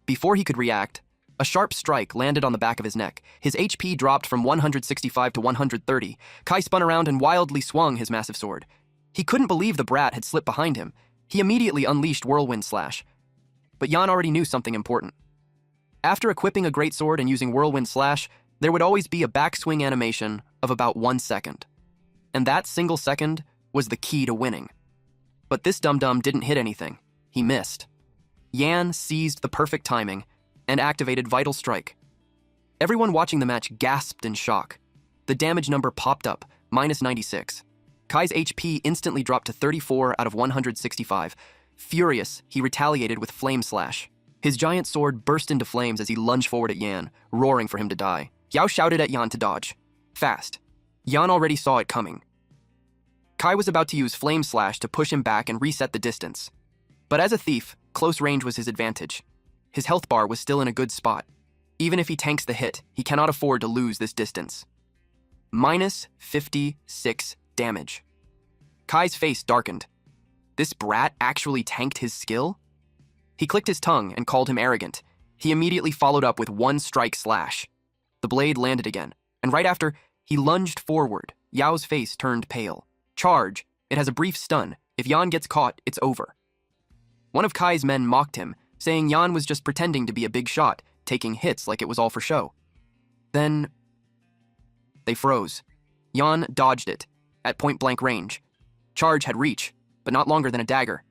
Before he could react, a sharp strike landed on the back of his neck. His HP dropped from 165 to 130. Kai spun around and wildly swung his massive sword. He couldn't believe the brat had slipped behind him. He immediately unleashed Whirlwind Slash. But Yan already knew something important. After equipping a greatsword and using Whirlwind Slash, there would always be a backswing animation of about 1 second. And that single second was the key to winning. But this dum-dum didn't hit anything. He missed. Yan seized the perfect timing and activated Vital Strike. Everyone watching the match gasped in shock. The damage number popped up, -96. Kai's HP instantly dropped to 34 out of 165. Furious, he retaliated with Flame Slash. His giant sword burst into flames as he lunged forward at Yan, roaring for him to die. Yao shouted at Yan to dodge. Fast. Yan already saw it coming. Kai was about to use Flame Slash to push him back and reset the distance. But as a thief, close range was his advantage. His health bar was still in a good spot. Even if he tanks the hit, he cannot afford to lose this distance. -56 damage. Kai's face darkened. This brat actually tanked his skill? He clicked his tongue and called him arrogant. He immediately followed up with one strike slash. The blade landed again, and right after, he lunged forward. Yao's face turned pale. Charge. It has a brief stun. If Yan gets caught, it's over. One of Kai's men mocked him, saying Yan was just pretending to be a big shot, taking hits like it was all for show. Then they froze. Yan dodged it, at point-blank range. Charge had reach, but not longer than a dagger.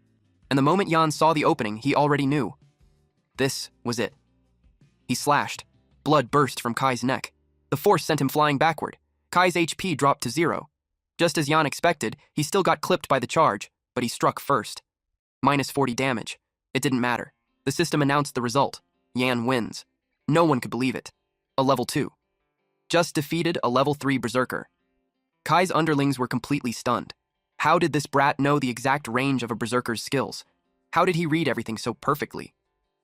And the moment Yan saw the opening, he already knew. This was it. He slashed. Blood burst from Kai's neck. The force sent him flying backward. Kai's HP dropped to 0. Just as Yan expected, he still got clipped by the charge, but he struck first. -40 damage. It didn't matter. The system announced the result. Yan wins. No one could believe it. A level 2. Just defeated a level 3 berserker. Kai's underlings were completely stunned. How did this brat know the exact range of a berserker's skills? How did he read everything so perfectly?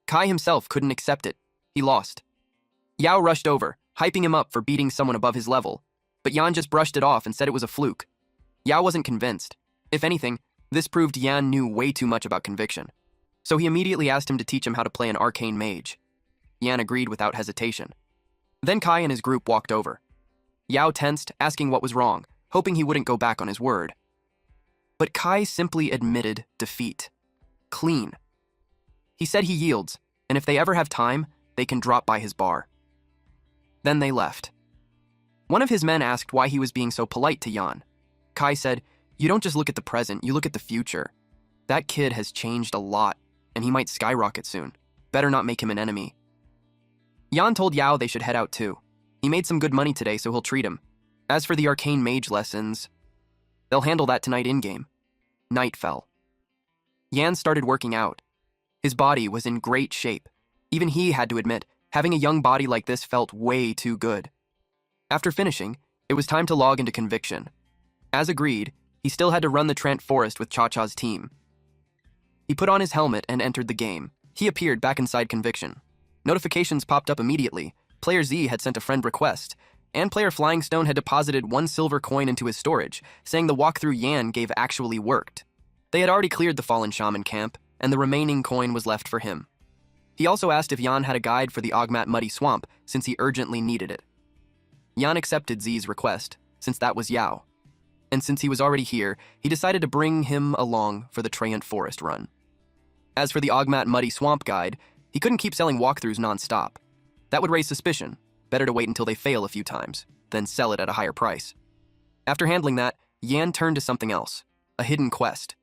Kai himself couldn't accept it. He lost. Yao rushed over, hyping him up for beating someone above his level, but Yan just brushed it off and said it was a fluke. Yao wasn't convinced. If anything, this proved Yan knew way too much about conviction. So he immediately asked him to teach him how to play an arcane mage. Yan agreed without hesitation. Then Kai and his group walked over. Yao tensed, asking what was wrong, hoping he wouldn't go back on his word. But Kai simply admitted defeat. Clean. He said he yields, and if they ever have time, they can drop by his bar. Then they left. One of his men asked why he was being so polite to Yan. Kai said, "You don't just look at the present, you look at the future. That kid has changed a lot, and he might skyrocket soon. Better not make him an enemy." Yan told Yao they should head out too. He made some good money today, so he'll treat him. As for the arcane mage lessons, they'll handle that tonight in-game. Night fell. Yan started working out. His body was in great shape. Even he had to admit, having a young body like this felt way too good. After finishing, it was time to log into Conviction. As agreed, he still had to run the Trent Forest with Cha-Cha's team. He put on his helmet and entered the game. He appeared back inside Conviction. Notifications popped up immediately. Player Z had sent a friend request, and player Flying Stone had deposited 1 silver coin into his storage, saying the walkthrough Yan gave actually worked. They had already cleared the Fallen Shaman camp, and the remaining coin was left for him. He also asked if Yan had a guide for the Ogmat Muddy Swamp, since he urgently needed it. Yan accepted Z's request, since that was Yao. And since he was already here, he decided to bring him along for the Trent Forest run. As for the Ogmat Muddy Swamp guide, he couldn't keep selling walkthroughs non-stop. That would raise suspicion. Better to wait until they fail a few times, then sell it at a higher price. After handling that, Yan turned to something else, a hidden quest.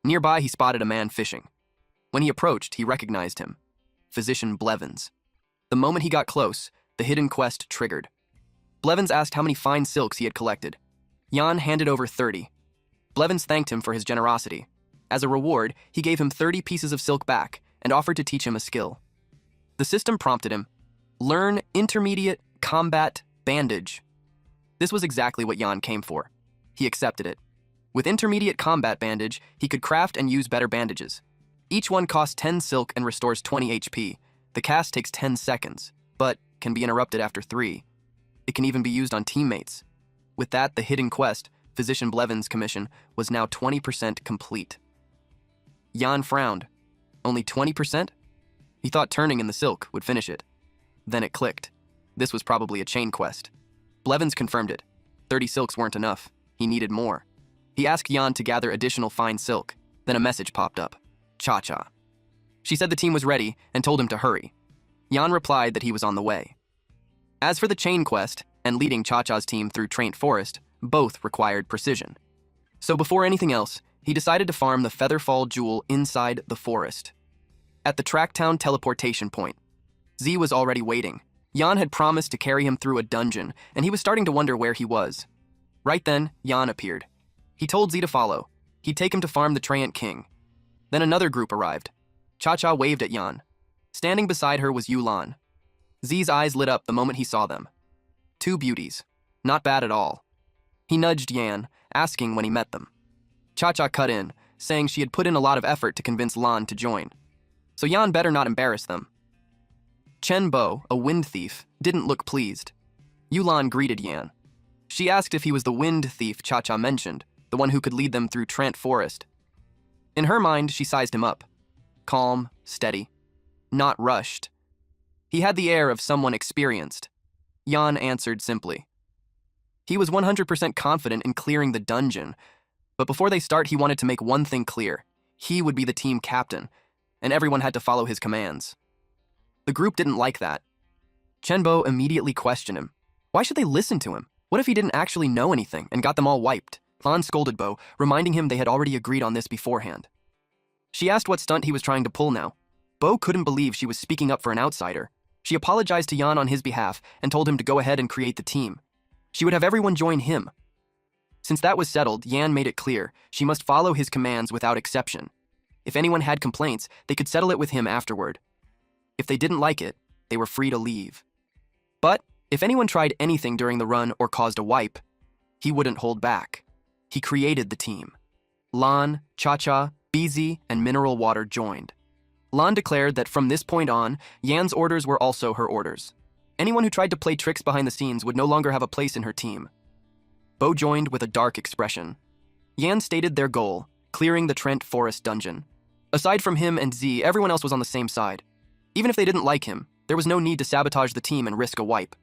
Nearby, he spotted a man fishing. When he approached, he recognized him. Physician Blevins. The moment he got close, the hidden quest triggered. Blevins asked how many fine silks he had collected. Yan handed over 30. Blevins thanked him for his generosity. As a reward, he gave him 30 pieces of silk back and offered to teach him a skill. The system prompted him, "Learn Intermediate Combat Bandage." This was exactly what Yan came for. He accepted it. With Intermediate Combat Bandage, he could craft and use better bandages. Each one costs 10 silk and restores 20 HP. The cast takes 10 seconds, but can be interrupted after 3. It can even be used on teammates. With that, the hidden quest, Physician Blevins' commission, was now 20% complete. Yan frowned. Only 20%? He thought turning in the silk would finish it. Then it clicked. This was probably a chain quest. Blevins confirmed it. 30 silks weren't enough. He needed more. He asked Yan to gather additional fine silk. Then a message popped up. Cha-Cha. She said the team was ready and told him to hurry. Yan replied that he was on the way. As for the chain quest and leading Cha-Cha's team through Trent Forest, both required precision. So before anything else, he decided to farm the Featherfall Jewel inside the forest. At the Tracktown teleportation point, Z was already waiting. Yan had promised to carry him through a dungeon, and he was starting to wonder where he was. Right then, Yan appeared. He told Z to follow. He'd take him to farm the Trent King. Then another group arrived. Cha-Cha waved at Yan. Standing beside her was Yulan. Z's eyes lit up the moment he saw them. 2 beauties. Not bad at all. He nudged Yan, asking when he met them. Cha-Cha cut in, saying she had put in a lot of effort to convince Lan to join. So Yan better not embarrass them. Chen Bo, a wind thief, didn't look pleased. Yulan greeted Yan. She asked if he was the wind thief Cha-Cha mentioned, the one who could lead them through Trent Forest. In her mind, she sized him up. Calm, steady, not rushed. He had the air of someone experienced. Yan answered simply. He was 100% confident in clearing the dungeon, but before they start, he wanted to make one thing clear. He would be the team captain, and everyone had to follow his commands. The group didn't like that. Chenbo immediately questioned him. Why should they listen to him? What if he didn't actually know anything and got them all wiped? Lan scolded Bo, reminding him they had already agreed on this beforehand. She asked what stunt he was trying to pull now. Bo couldn't believe she was speaking up for an outsider. She apologized to Yan on his behalf and told him to go ahead and create the team. She would have everyone join him. Since that was settled, Yan made it clear she must follow his commands without exception. If anyone had complaints, they could settle it with him afterward. If they didn't like it, they were free to leave. But if anyone tried anything during the run or caused a wipe, he wouldn't hold back. He created the team. Lan, Cha-Cha, BZ, and Mineral Water joined. Lan declared that from this point on, Yan's orders were also her orders. Anyone who tried to play tricks behind the scenes would no longer have a place in her team. Bo joined with a dark expression. Yan stated their goal, clearing the Trent Forest dungeon. Aside from him and Z, everyone else was on the same side. Even if they didn't like him, There was no need to sabotage the team and risk a wipe.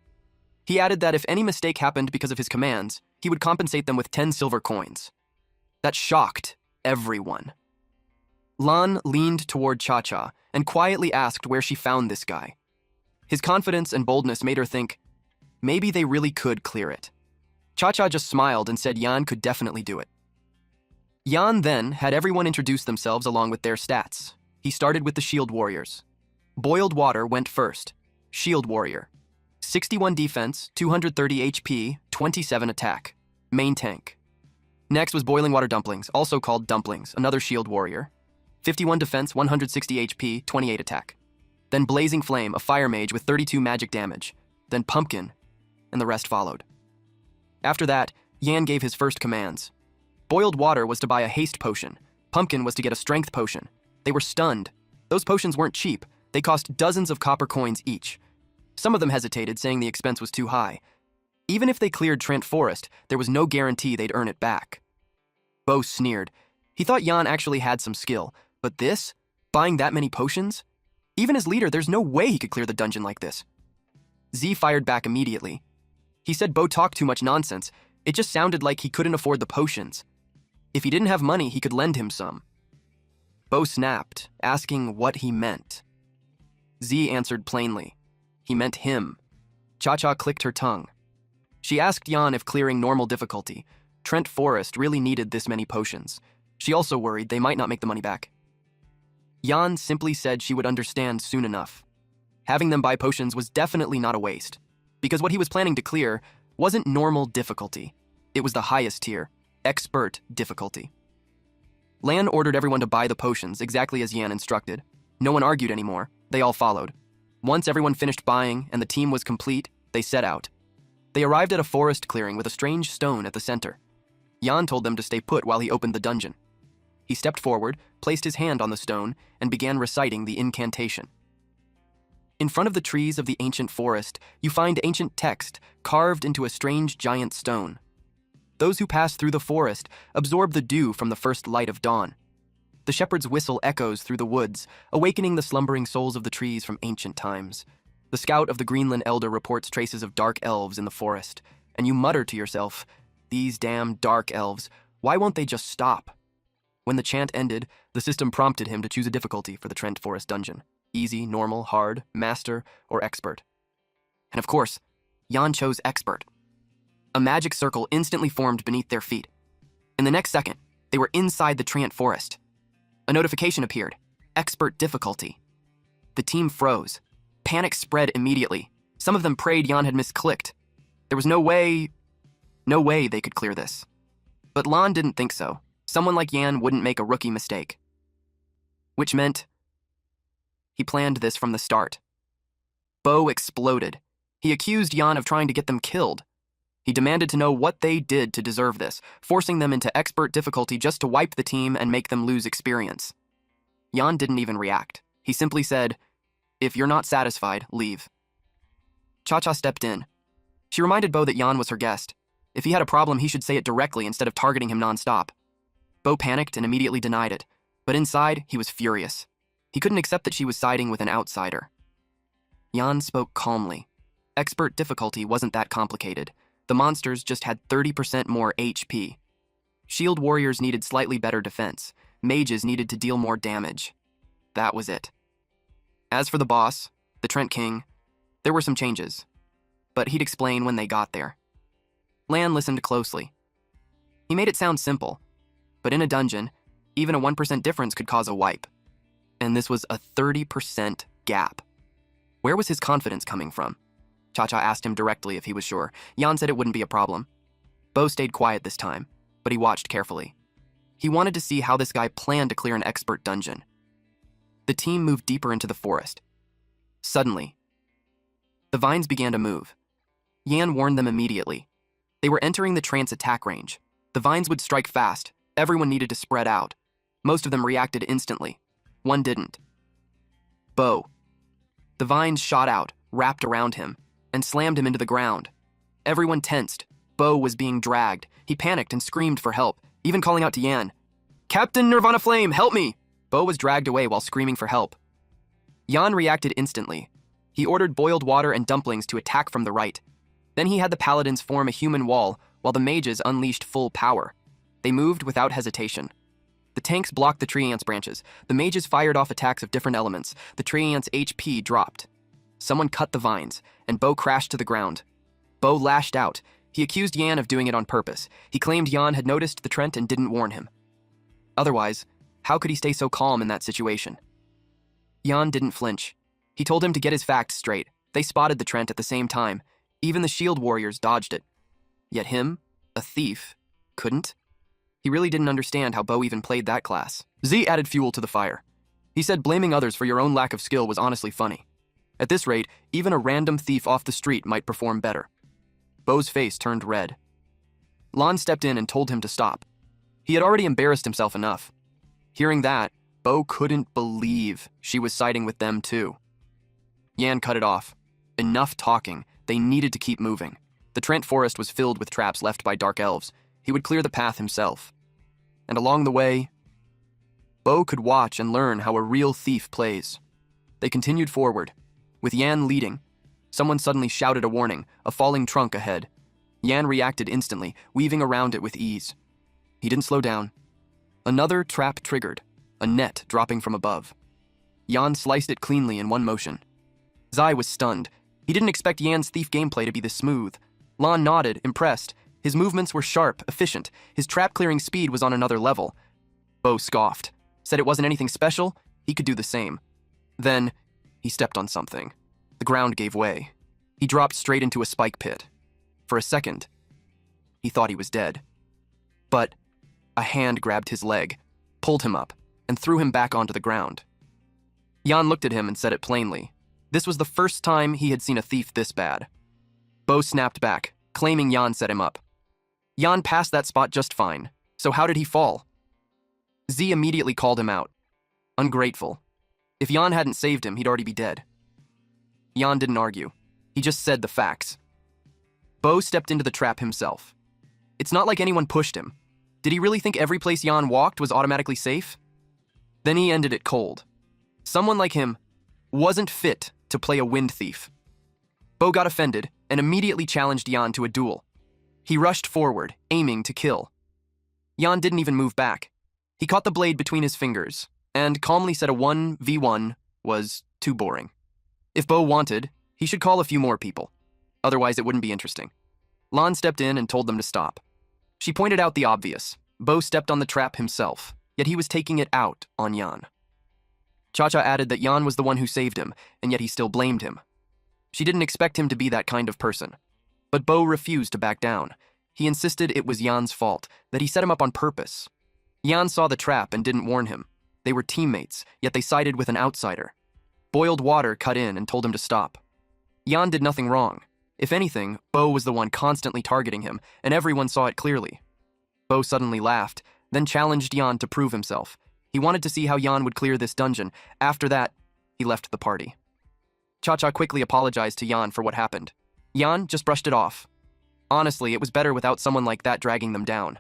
He added that if any mistake happened because of his commands, he would compensate them with 10 silver coins. That shocked everyone. Lan leaned toward Cha-Cha and quietly asked where she found this guy. His confidence and boldness made her think, maybe they really could clear it. Cha-Cha just smiled and said Yan could definitely do it. Yan then had everyone introduce themselves along with their stats. He started with the Shield Warriors. Boiled Water went first. Shield Warrior. 61 defense, 230 HP, 27 attack. Main tank. Next was Boiling Water Dumplings, also called Dumplings, another Shield Warrior. 51 defense, 160 HP, 28 attack. Then Blazing Flame, a fire mage with 32 magic damage. Then Pumpkin, and the rest followed. After that, Yan gave his first commands. Boiled Water was to buy a haste potion. Pumpkin was to get a strength potion. They were stunned. Those potions weren't cheap. They cost dozens of copper coins each. Some of them hesitated, saying the expense was too high. Even if they cleared Trent Forest, there was no guarantee they'd earn it back. Bo sneered. He thought Yan actually had some skill, but this? Buying that many potions? Even as leader, there's no way he could clear the dungeon like this. Z fired back immediately. He said Bo talked too much nonsense. It just sounded like he couldn't afford the potions. If he didn't have money, he could lend him some. Bo snapped, asking what he meant. Z answered plainly. He meant him. Cha-Cha clicked her tongue. She asked Yan if clearing normal difficulty, Trent Forest really needed this many potions. She also worried they might not make the money back. Yan simply said she would understand soon enough. Having them buy potions was definitely not a waste, because what he was planning to clear wasn't normal difficulty. It was the highest tier, expert difficulty. Lan ordered everyone to buy the potions exactly as Yan instructed. No one argued anymore. They all followed. Once everyone finished buying and the team was complete, they set out. They arrived at a forest clearing with a strange stone at the center. Yan told them to stay put while he opened the dungeon. He stepped forward, placed his hand on the stone, and began reciting the incantation. In front of the trees of the ancient forest, you find ancient text carved into a strange giant stone. Those who pass through the forest absorb the dew from the first light of dawn. The shepherd's whistle echoes through the woods, awakening the slumbering souls of the trees from ancient times. The scout of the Greenland Elder reports traces of dark elves in the forest, and you mutter to yourself, these damn dark elves, why won't they just stop? When the chant ended, the system prompted him to choose a difficulty for the Trent Forest dungeon. Easy, normal, hard, master, or expert. And of course, Yan chose expert. A magic circle instantly formed beneath their feet. In the next second, they were inside the Trent Forest. A notification appeared. Expert difficulty. The team froze. Panic spread immediately. Some of them prayed Yan had misclicked. There was no way they could clear this. But Lan didn't think so. Someone like Yan wouldn't make a rookie mistake. Which meant he planned this from the start. Bo exploded. He accused Yan of trying to get them killed. He demanded to know what they did to deserve this, forcing them into expert difficulty just to wipe the team and make them lose experience. Yan didn't even react. He simply said, if you're not satisfied, leave. Cha-Cha stepped in. She reminded Bo that Yan was her guest. If he had a problem, he should say it directly instead of targeting him nonstop. Bo panicked and immediately denied it, but inside, he was furious. He couldn't accept that she was siding with an outsider. Yan spoke calmly. Expert difficulty wasn't that complicated. The monsters just had 30% more HP. Shield warriors needed slightly better defense. Mages needed to deal more damage. That was it. As for the boss, the Trent King, there were some changes, but he'd explain when they got there. Lan listened closely. He made it sound simple, but in a dungeon, even a 1% difference could cause a wipe. And this was a 30% gap. Where was his confidence coming from? Cha-Cha asked him directly if he was sure. Yan said it wouldn't be a problem. Bo stayed quiet this time, but he watched carefully. He wanted to see how this guy planned to clear an expert dungeon. The team moved deeper into the forest. Suddenly, the vines began to move. Yan warned them immediately. They were entering the Trant's attack range. The vines would strike fast. Everyone needed to spread out. Most of them reacted instantly. One didn't. Bo. The vines shot out, wrapped around him, and slammed him into the ground. Everyone tensed. Bo was being dragged. He panicked and screamed for help, even calling out to Yan. Captain Nirvana Flame, help me! Bo was dragged away while screaming for help. Yan reacted instantly. He ordered boiled water and dumplings to attack from the right. Then he had the paladins form a human wall, while the mages unleashed full power. They moved without hesitation. The tanks blocked the tree ants' branches. The mages fired off attacks of different elements. The tree ants' HP dropped. Someone cut the vines, and Bo crashed to the ground. Bo lashed out. He accused Yan of doing it on purpose. He claimed Yan had noticed the Trent and didn't warn him. Otherwise, how could he stay so calm in that situation? Yan didn't flinch. He told him to get his facts straight. They spotted the Trent at the same time. Even the shield warriors dodged it. Yet him, a thief, couldn't? He really didn't understand how Bo even played that class. Z added fuel to the fire. He said blaming others for your own lack of skill was honestly funny. At this rate, even a random thief off the street might perform better. Bo's face turned red. Lon stepped in and told him to stop. He had already embarrassed himself enough. Hearing that, Bo couldn't believe she was siding with them too. Yan cut it off. Enough talking. They needed to keep moving. The Trent forest was filled with traps left by dark elves. He would clear the path himself. And along the way, Bo could watch and learn how a real thief plays. They continued forward. With Yan leading, someone suddenly shouted a warning, a falling trunk ahead. Yan reacted instantly, weaving around it with ease. He didn't slow down. Another trap triggered, a net dropping from above. Yan sliced it cleanly in one motion. Zai was stunned. He didn't expect Yan's thief gameplay to be this smooth. Lon nodded, impressed. His movements were sharp, efficient. His trap-clearing speed was on another level. Bo scoffed, said it wasn't anything special. He could do the same. Then, he stepped on something. The ground gave way. He dropped straight into a spike pit. For a second, he thought he was dead. But a hand grabbed his leg, pulled him up, and threw him back onto the ground. Yan looked at him and said it plainly. This was the first time he had seen a thief this bad. Bo snapped back, claiming Yan set him up. Yan passed that spot just fine, so how did he fall? Z immediately called him out. Ungrateful. If Yan hadn't saved him, he'd already be dead. Yan didn't argue. He just said the facts. Bo stepped into the trap himself. It's not like anyone pushed him. Did he really think every place Yan walked was automatically safe? Then he ended it cold. Someone like him wasn't fit to play a wind thief. Bo got offended and immediately challenged Yan to a duel. He rushed forward, aiming to kill. Yan didn't even move back. He caught the blade between his fingers and calmly said a 1v1 was too boring. If Bo wanted, he should call a few more people. Otherwise, it wouldn't be interesting. Lon stepped in and told them to stop. She pointed out the obvious. Bo stepped on the trap himself, yet he was taking it out on Yan. Cha-Cha added that Yan was the one who saved him, and yet he still blamed him. She didn't expect him to be that kind of person. But Bo refused to back down. He insisted it was Yan's fault, that he set him up on purpose. Yan saw the trap and didn't warn him. They were teammates, yet they sided with an outsider. Boiled water cut in and told him to stop. Yan did nothing wrong. If anything, Bo was the one constantly targeting him, and everyone saw it clearly. Bo suddenly laughed, then challenged Yan to prove himself. He wanted to see how Yan would clear this dungeon. After that, he left the party. Cha-Cha quickly apologized to Yan for what happened. Yan just brushed it off. Honestly, it was better without someone like that dragging them down.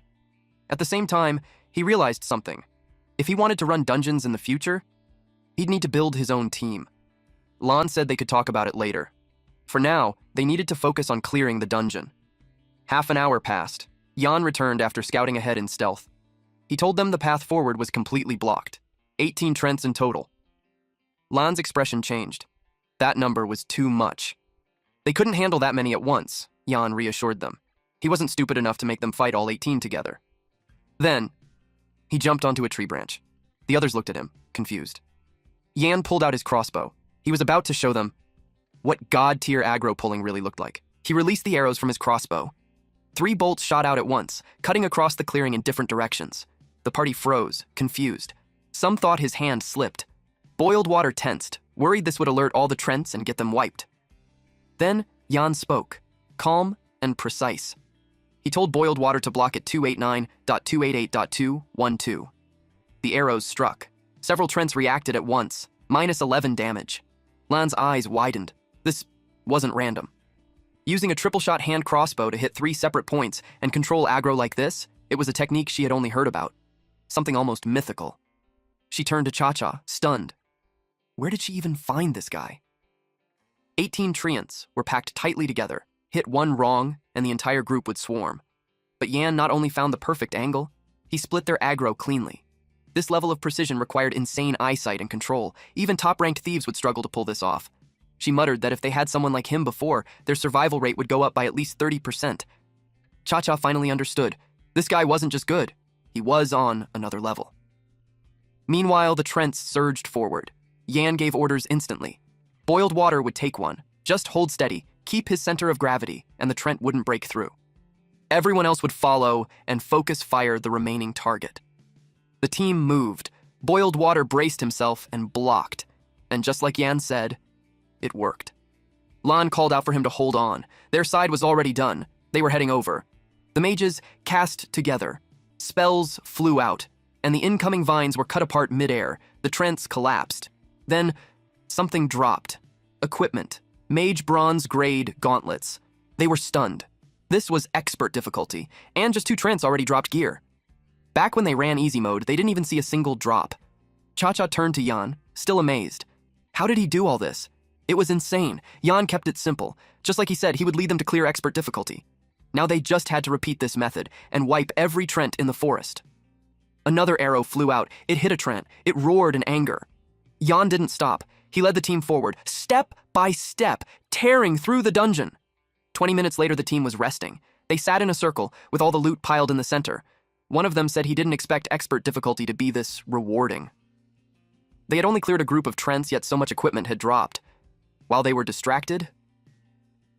At the same time, he realized something. If he wanted to run dungeons in the future, he'd need to build his own team. Lon said they could talk about it later. For now, they needed to focus on clearing the dungeon. Half an hour passed. Yan returned after scouting ahead in stealth. He told them the path forward was completely blocked. 18 Trents in total. Lan's expression changed. That number was too much. They couldn't handle that many at once, Yan reassured them. He wasn't stupid enough to make them fight all 18 together. Then, he jumped onto a tree branch. The others looked at him, confused. Yan pulled out his crossbow. He was about to show them what god-tier aggro pulling really looked like. He released the arrows from his crossbow. 3 bolts shot out at once, cutting across the clearing in different directions. The party froze, confused. Some thought his hand slipped. Boiled water tensed, worried this would alert all the Trents and get them wiped. Then, Yan spoke, calm and precise. He told Boiled Water to block at 289.288.212. The arrows struck. Several Trents reacted at once, -11 damage. Lan's eyes widened. This wasn't random. Using a triple-shot hand crossbow to hit 3 separate points and control aggro like this, it was a technique she had only heard about. Something almost mythical. She turned to Cha-Cha, stunned. Where did she even find this guy? 18 treants were packed tightly together. Hit one wrong, and the entire group would swarm. But Yan not only found the perfect angle, he split their aggro cleanly. This level of precision required insane eyesight and control. Even top-ranked thieves would struggle to pull this off. She muttered that if they had someone like him before, their survival rate would go up by at least 30%. Cha-Cha finally understood. This guy wasn't just good. He was on another level. Meanwhile, the Trents surged forward. Yan gave orders instantly. Boiled water would take one. Just hold steady, keep his center of gravity, and the Trent wouldn't break through. Everyone else would follow and focus fire the remaining target. The team moved. Boiled water braced himself and blocked. And just like Yan said, it worked. Lan called out for him to hold on. Their side was already done. They were heading over. The mages cast together. Spells flew out, and the incoming vines were cut apart midair. The Trents collapsed. Then, something dropped. Equipment. Mage bronze grade gauntlets. They were stunned. This was expert difficulty, and just 2 Trents already dropped gear. Back when they ran easy mode, they didn't even see a single drop. Cha-Cha turned to Yan, still amazed. How did he do all this? It was insane. Yan kept it simple. Just like he said, he would lead them to clear expert difficulty. Now they just had to repeat this method and wipe every Trent in the forest. Another arrow flew out. It hit a Trent. It roared in anger. Yan didn't stop. He led the team forward, step by step, tearing through the dungeon. 20 minutes later, the team was resting. They sat in a circle, with all the loot piled in the center. One of them said he didn't expect expert difficulty to be this rewarding. They had only cleared a group of Trents, yet so much equipment had dropped. While they were distracted,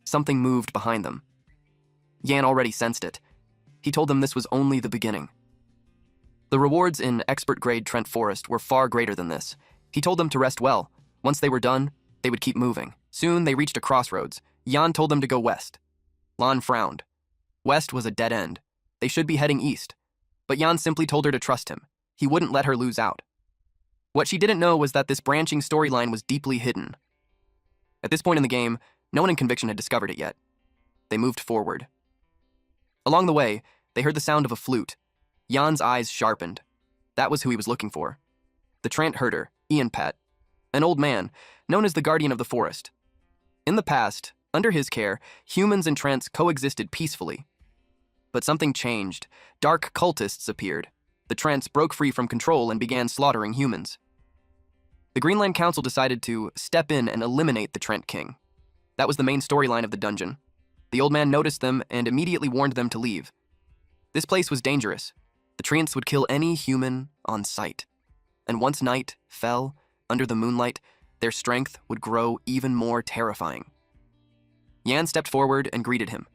something moved behind them. Yan already sensed it. He told them this was only the beginning. The rewards in expert-grade Trent Forest were far greater than this. He told them to rest well. Once they were done, they would keep moving. Soon, they reached a crossroads. Yan told them to go west. Lan frowned. West was a dead end. They should be heading east. But Yan simply told her to trust him. He wouldn't let her lose out. What she didn't know was that this branching storyline was deeply hidden. At this point in the game, no one in Conviction had discovered it yet. They moved forward. Along the way, they heard the sound of a flute. Yan's eyes sharpened. That was who he was looking for. The Trant herder, Ian Pat, an old man, known as the Guardian of the Forest. In the past, under his care, humans and Trants coexisted peacefully. But something changed. Dark cultists appeared. The Trants broke free from control and began slaughtering humans. The Greenland Council decided to step in and eliminate the Trent King. That was the main storyline of the dungeon. The old man noticed them and immediately warned them to leave. This place was dangerous. The Trents would kill any human on sight. And once night fell, under the moonlight, their strength would grow even more terrifying. Yan stepped forward and greeted him.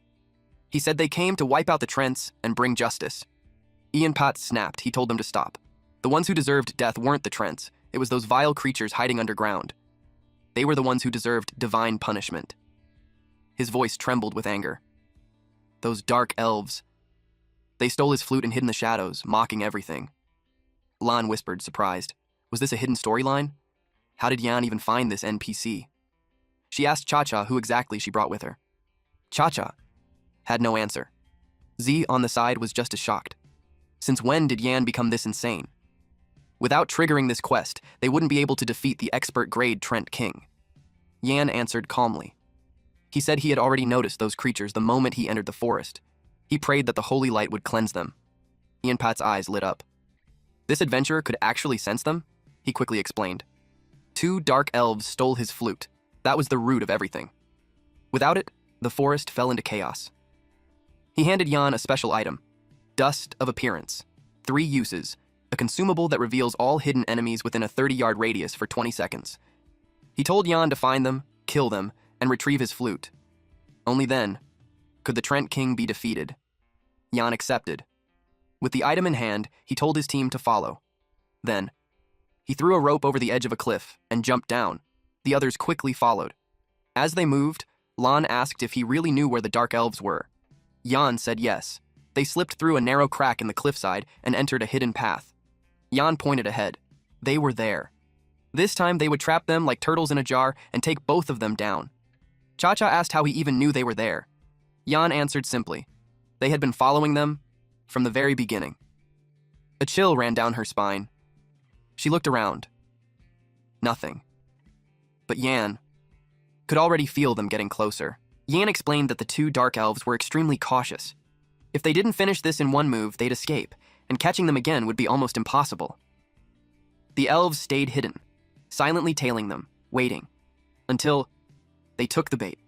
He said they came to wipe out the Trents and bring justice. Ian Pat snapped. He told them to stop. The ones who deserved death weren't the Trents. It was those vile creatures hiding underground. They were the ones who deserved divine punishment. His voice trembled with anger. Those dark elves. They stole his flute and hid in the shadows, mocking everything. Lan whispered, surprised. Was this a hidden storyline? How did Yan even find this NPC? She asked Cha-Cha who exactly she brought with her. Cha-Cha had no answer. Z on the side was just as shocked. Since when did Yan become this insane? Without triggering this quest, they wouldn't be able to defeat the expert-grade Trent King. Yan answered calmly. He said he had already noticed those creatures the moment he entered the forest. He prayed that the holy light would cleanse them. Ian Pat's eyes lit up. This adventurer could actually sense them? He quickly explained. 2 dark elves stole his flute. That was the root of everything. Without it, the forest fell into chaos. He handed Yan a special item. Dust of Appearance. 3 uses. A consumable that reveals all hidden enemies within a 30-yard radius for 20 seconds. He told Yan to find them, kill them, and retrieve his flute. Only then could the Trent King be defeated. Yan accepted. With the item in hand, he told his team to follow. Then, he threw a rope over the edge of a cliff and jumped down. The others quickly followed. As they moved, Lan asked if he really knew where the Dark Elves were. Yan said yes. They slipped through a narrow crack in the cliffside and entered a hidden path. Yan pointed ahead. They were there. This time they would trap them like turtles in a jar and take both of them down. Cha-Cha asked how he even knew they were there. Yan answered simply. They had been following them from the very beginning. A chill ran down her spine. She looked around. Nothing. But Yan, could already feel them getting closer. Yan explained that the two dark elves were extremely cautious. If they didn't finish this in one move, they'd escape, and catching them again would be almost impossible. The elves stayed hidden, silently tailing them, waiting, until they took the bait.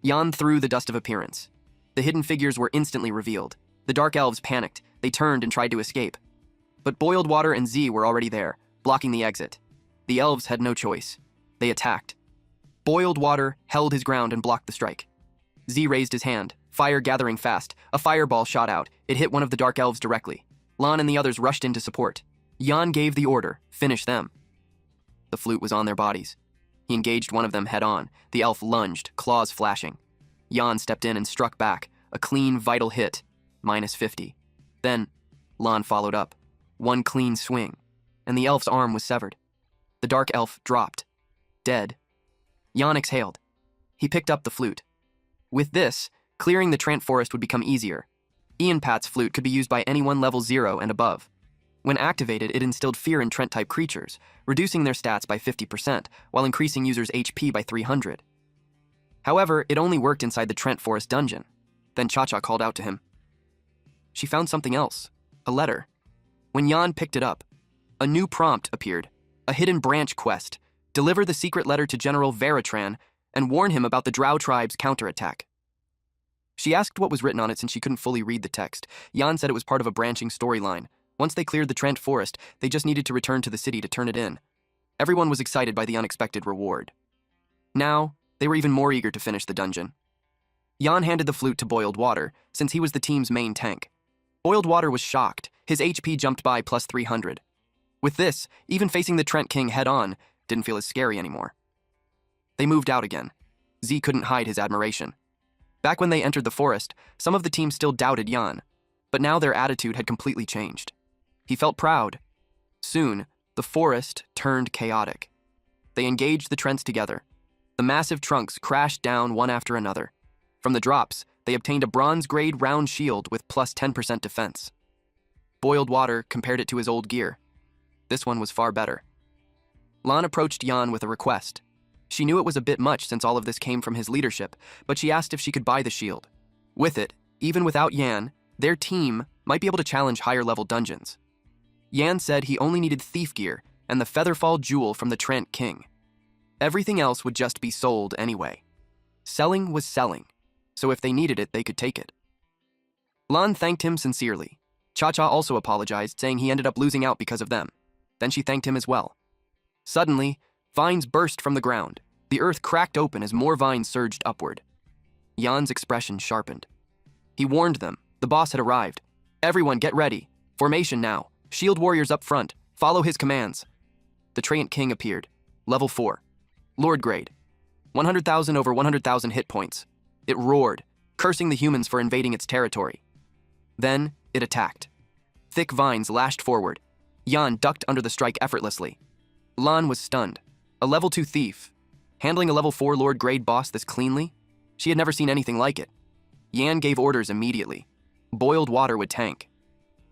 Yan threw the dust of appearance. The hidden figures were instantly revealed. The dark elves panicked. They turned and tried to escape. But Boiled Water and Z were already there, blocking the exit. The elves had no choice. They attacked. Boiled Water held his ground and blocked the strike. Z raised his hand, fire gathering fast. A fireball shot out. It hit one of the dark elves directly. Lan and the others rushed in to support. Yan gave the order, finish them. The flute was on their bodies. He engaged one of them head on. The elf lunged, claws flashing. Yan stepped in and struck back, a clean, vital hit, -50. Then, Lan followed up. One clean swing, and the elf's arm was severed. The dark elf dropped, dead. Yan exhaled. He picked up the flute. With this, clearing the Trant forest would become easier. Ian Pat's flute could be used by anyone level 0 and above. When activated, it instilled fear in Trent-type creatures, reducing their stats by 50%, while increasing users' HP by 300. However, it only worked inside the Trent Forest dungeon. Then Cha-Cha called out to him. She found something else, a letter. When Yan picked it up, a new prompt appeared, a hidden branch quest. Deliver the secret letter to General Veratran and warn him about the Drow tribe's counterattack. She asked what was written on it since she couldn't fully read the text. Yan said it was part of a branching storyline. Once they cleared the Trent Forest, they just needed to return to the city to turn it in. Everyone was excited by the unexpected reward. Now, they were even more eager to finish the dungeon. Yan handed the flute to Boiled Water, since he was the team's main tank. Boiled Water was shocked. His HP jumped by +300. With this, even facing the Trent King head-on didn't feel as scary anymore. They moved out again. Z couldn't hide his admiration. Back when they entered the forest, some of the team still doubted Yan, but now their attitude had completely changed. He felt proud. Soon, the forest turned chaotic. They engaged the Trents together. The massive trunks crashed down one after another. From the drops, they obtained a bronze-grade round shield with +10% defense. Boiled Water compared it to his old gear. This one was far better. Lan approached Yan with a request. She knew it was a bit much since all of this came from his leadership, but she asked if she could buy the shield. With it, even without Yan, their team might be able to challenge higher-level dungeons. Yan said he only needed thief gear and the Featherfall jewel from the Trent King. Everything else would just be sold anyway. Selling was selling, so if they needed it, they could take it. Lan thanked him sincerely. Cha-Cha also apologized, saying he ended up losing out because of them. Then she thanked him as well. Suddenly, vines burst from the ground. The earth cracked open as more vines surged upward. Yan's expression sharpened. He warned them. The boss had arrived. Everyone get ready. Formation now. Shield warriors up front. Follow his commands. The Trant King appeared. Level 4. Lord grade. 100,000 over 100,000 hit points. It roared, cursing the humans for invading its territory. Then, it attacked. Thick vines lashed forward. Yan ducked under the strike effortlessly. Lan was stunned. A level 2 thief. Handling a level 4 Lord grade boss this cleanly? She had never seen anything like it. Yan gave orders immediately. Boiled Water would tank.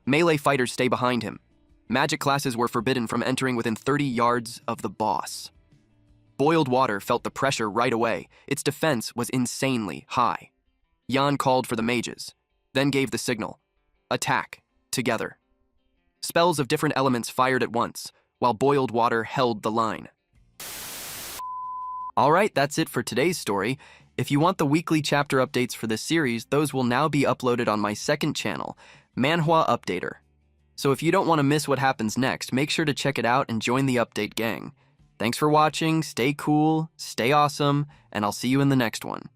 Melee fighters stay behind him. Magic classes were forbidden from entering within 30 yards of the boss. Boiled Water felt the pressure right away. Its defense was insanely high. Yan called for the mages, then gave the signal. Attack, together. Spells of different elements fired at once, while Boiled Water held the line. Alright, that's it for today's story. If you want the weekly chapter updates for this series, those will now be uploaded on my second channel, Manhwa Updater. So if you don't want to miss what happens next, make sure to check it out and join the update gang. Thanks for watching, stay cool, stay awesome, and I'll see you in the next one.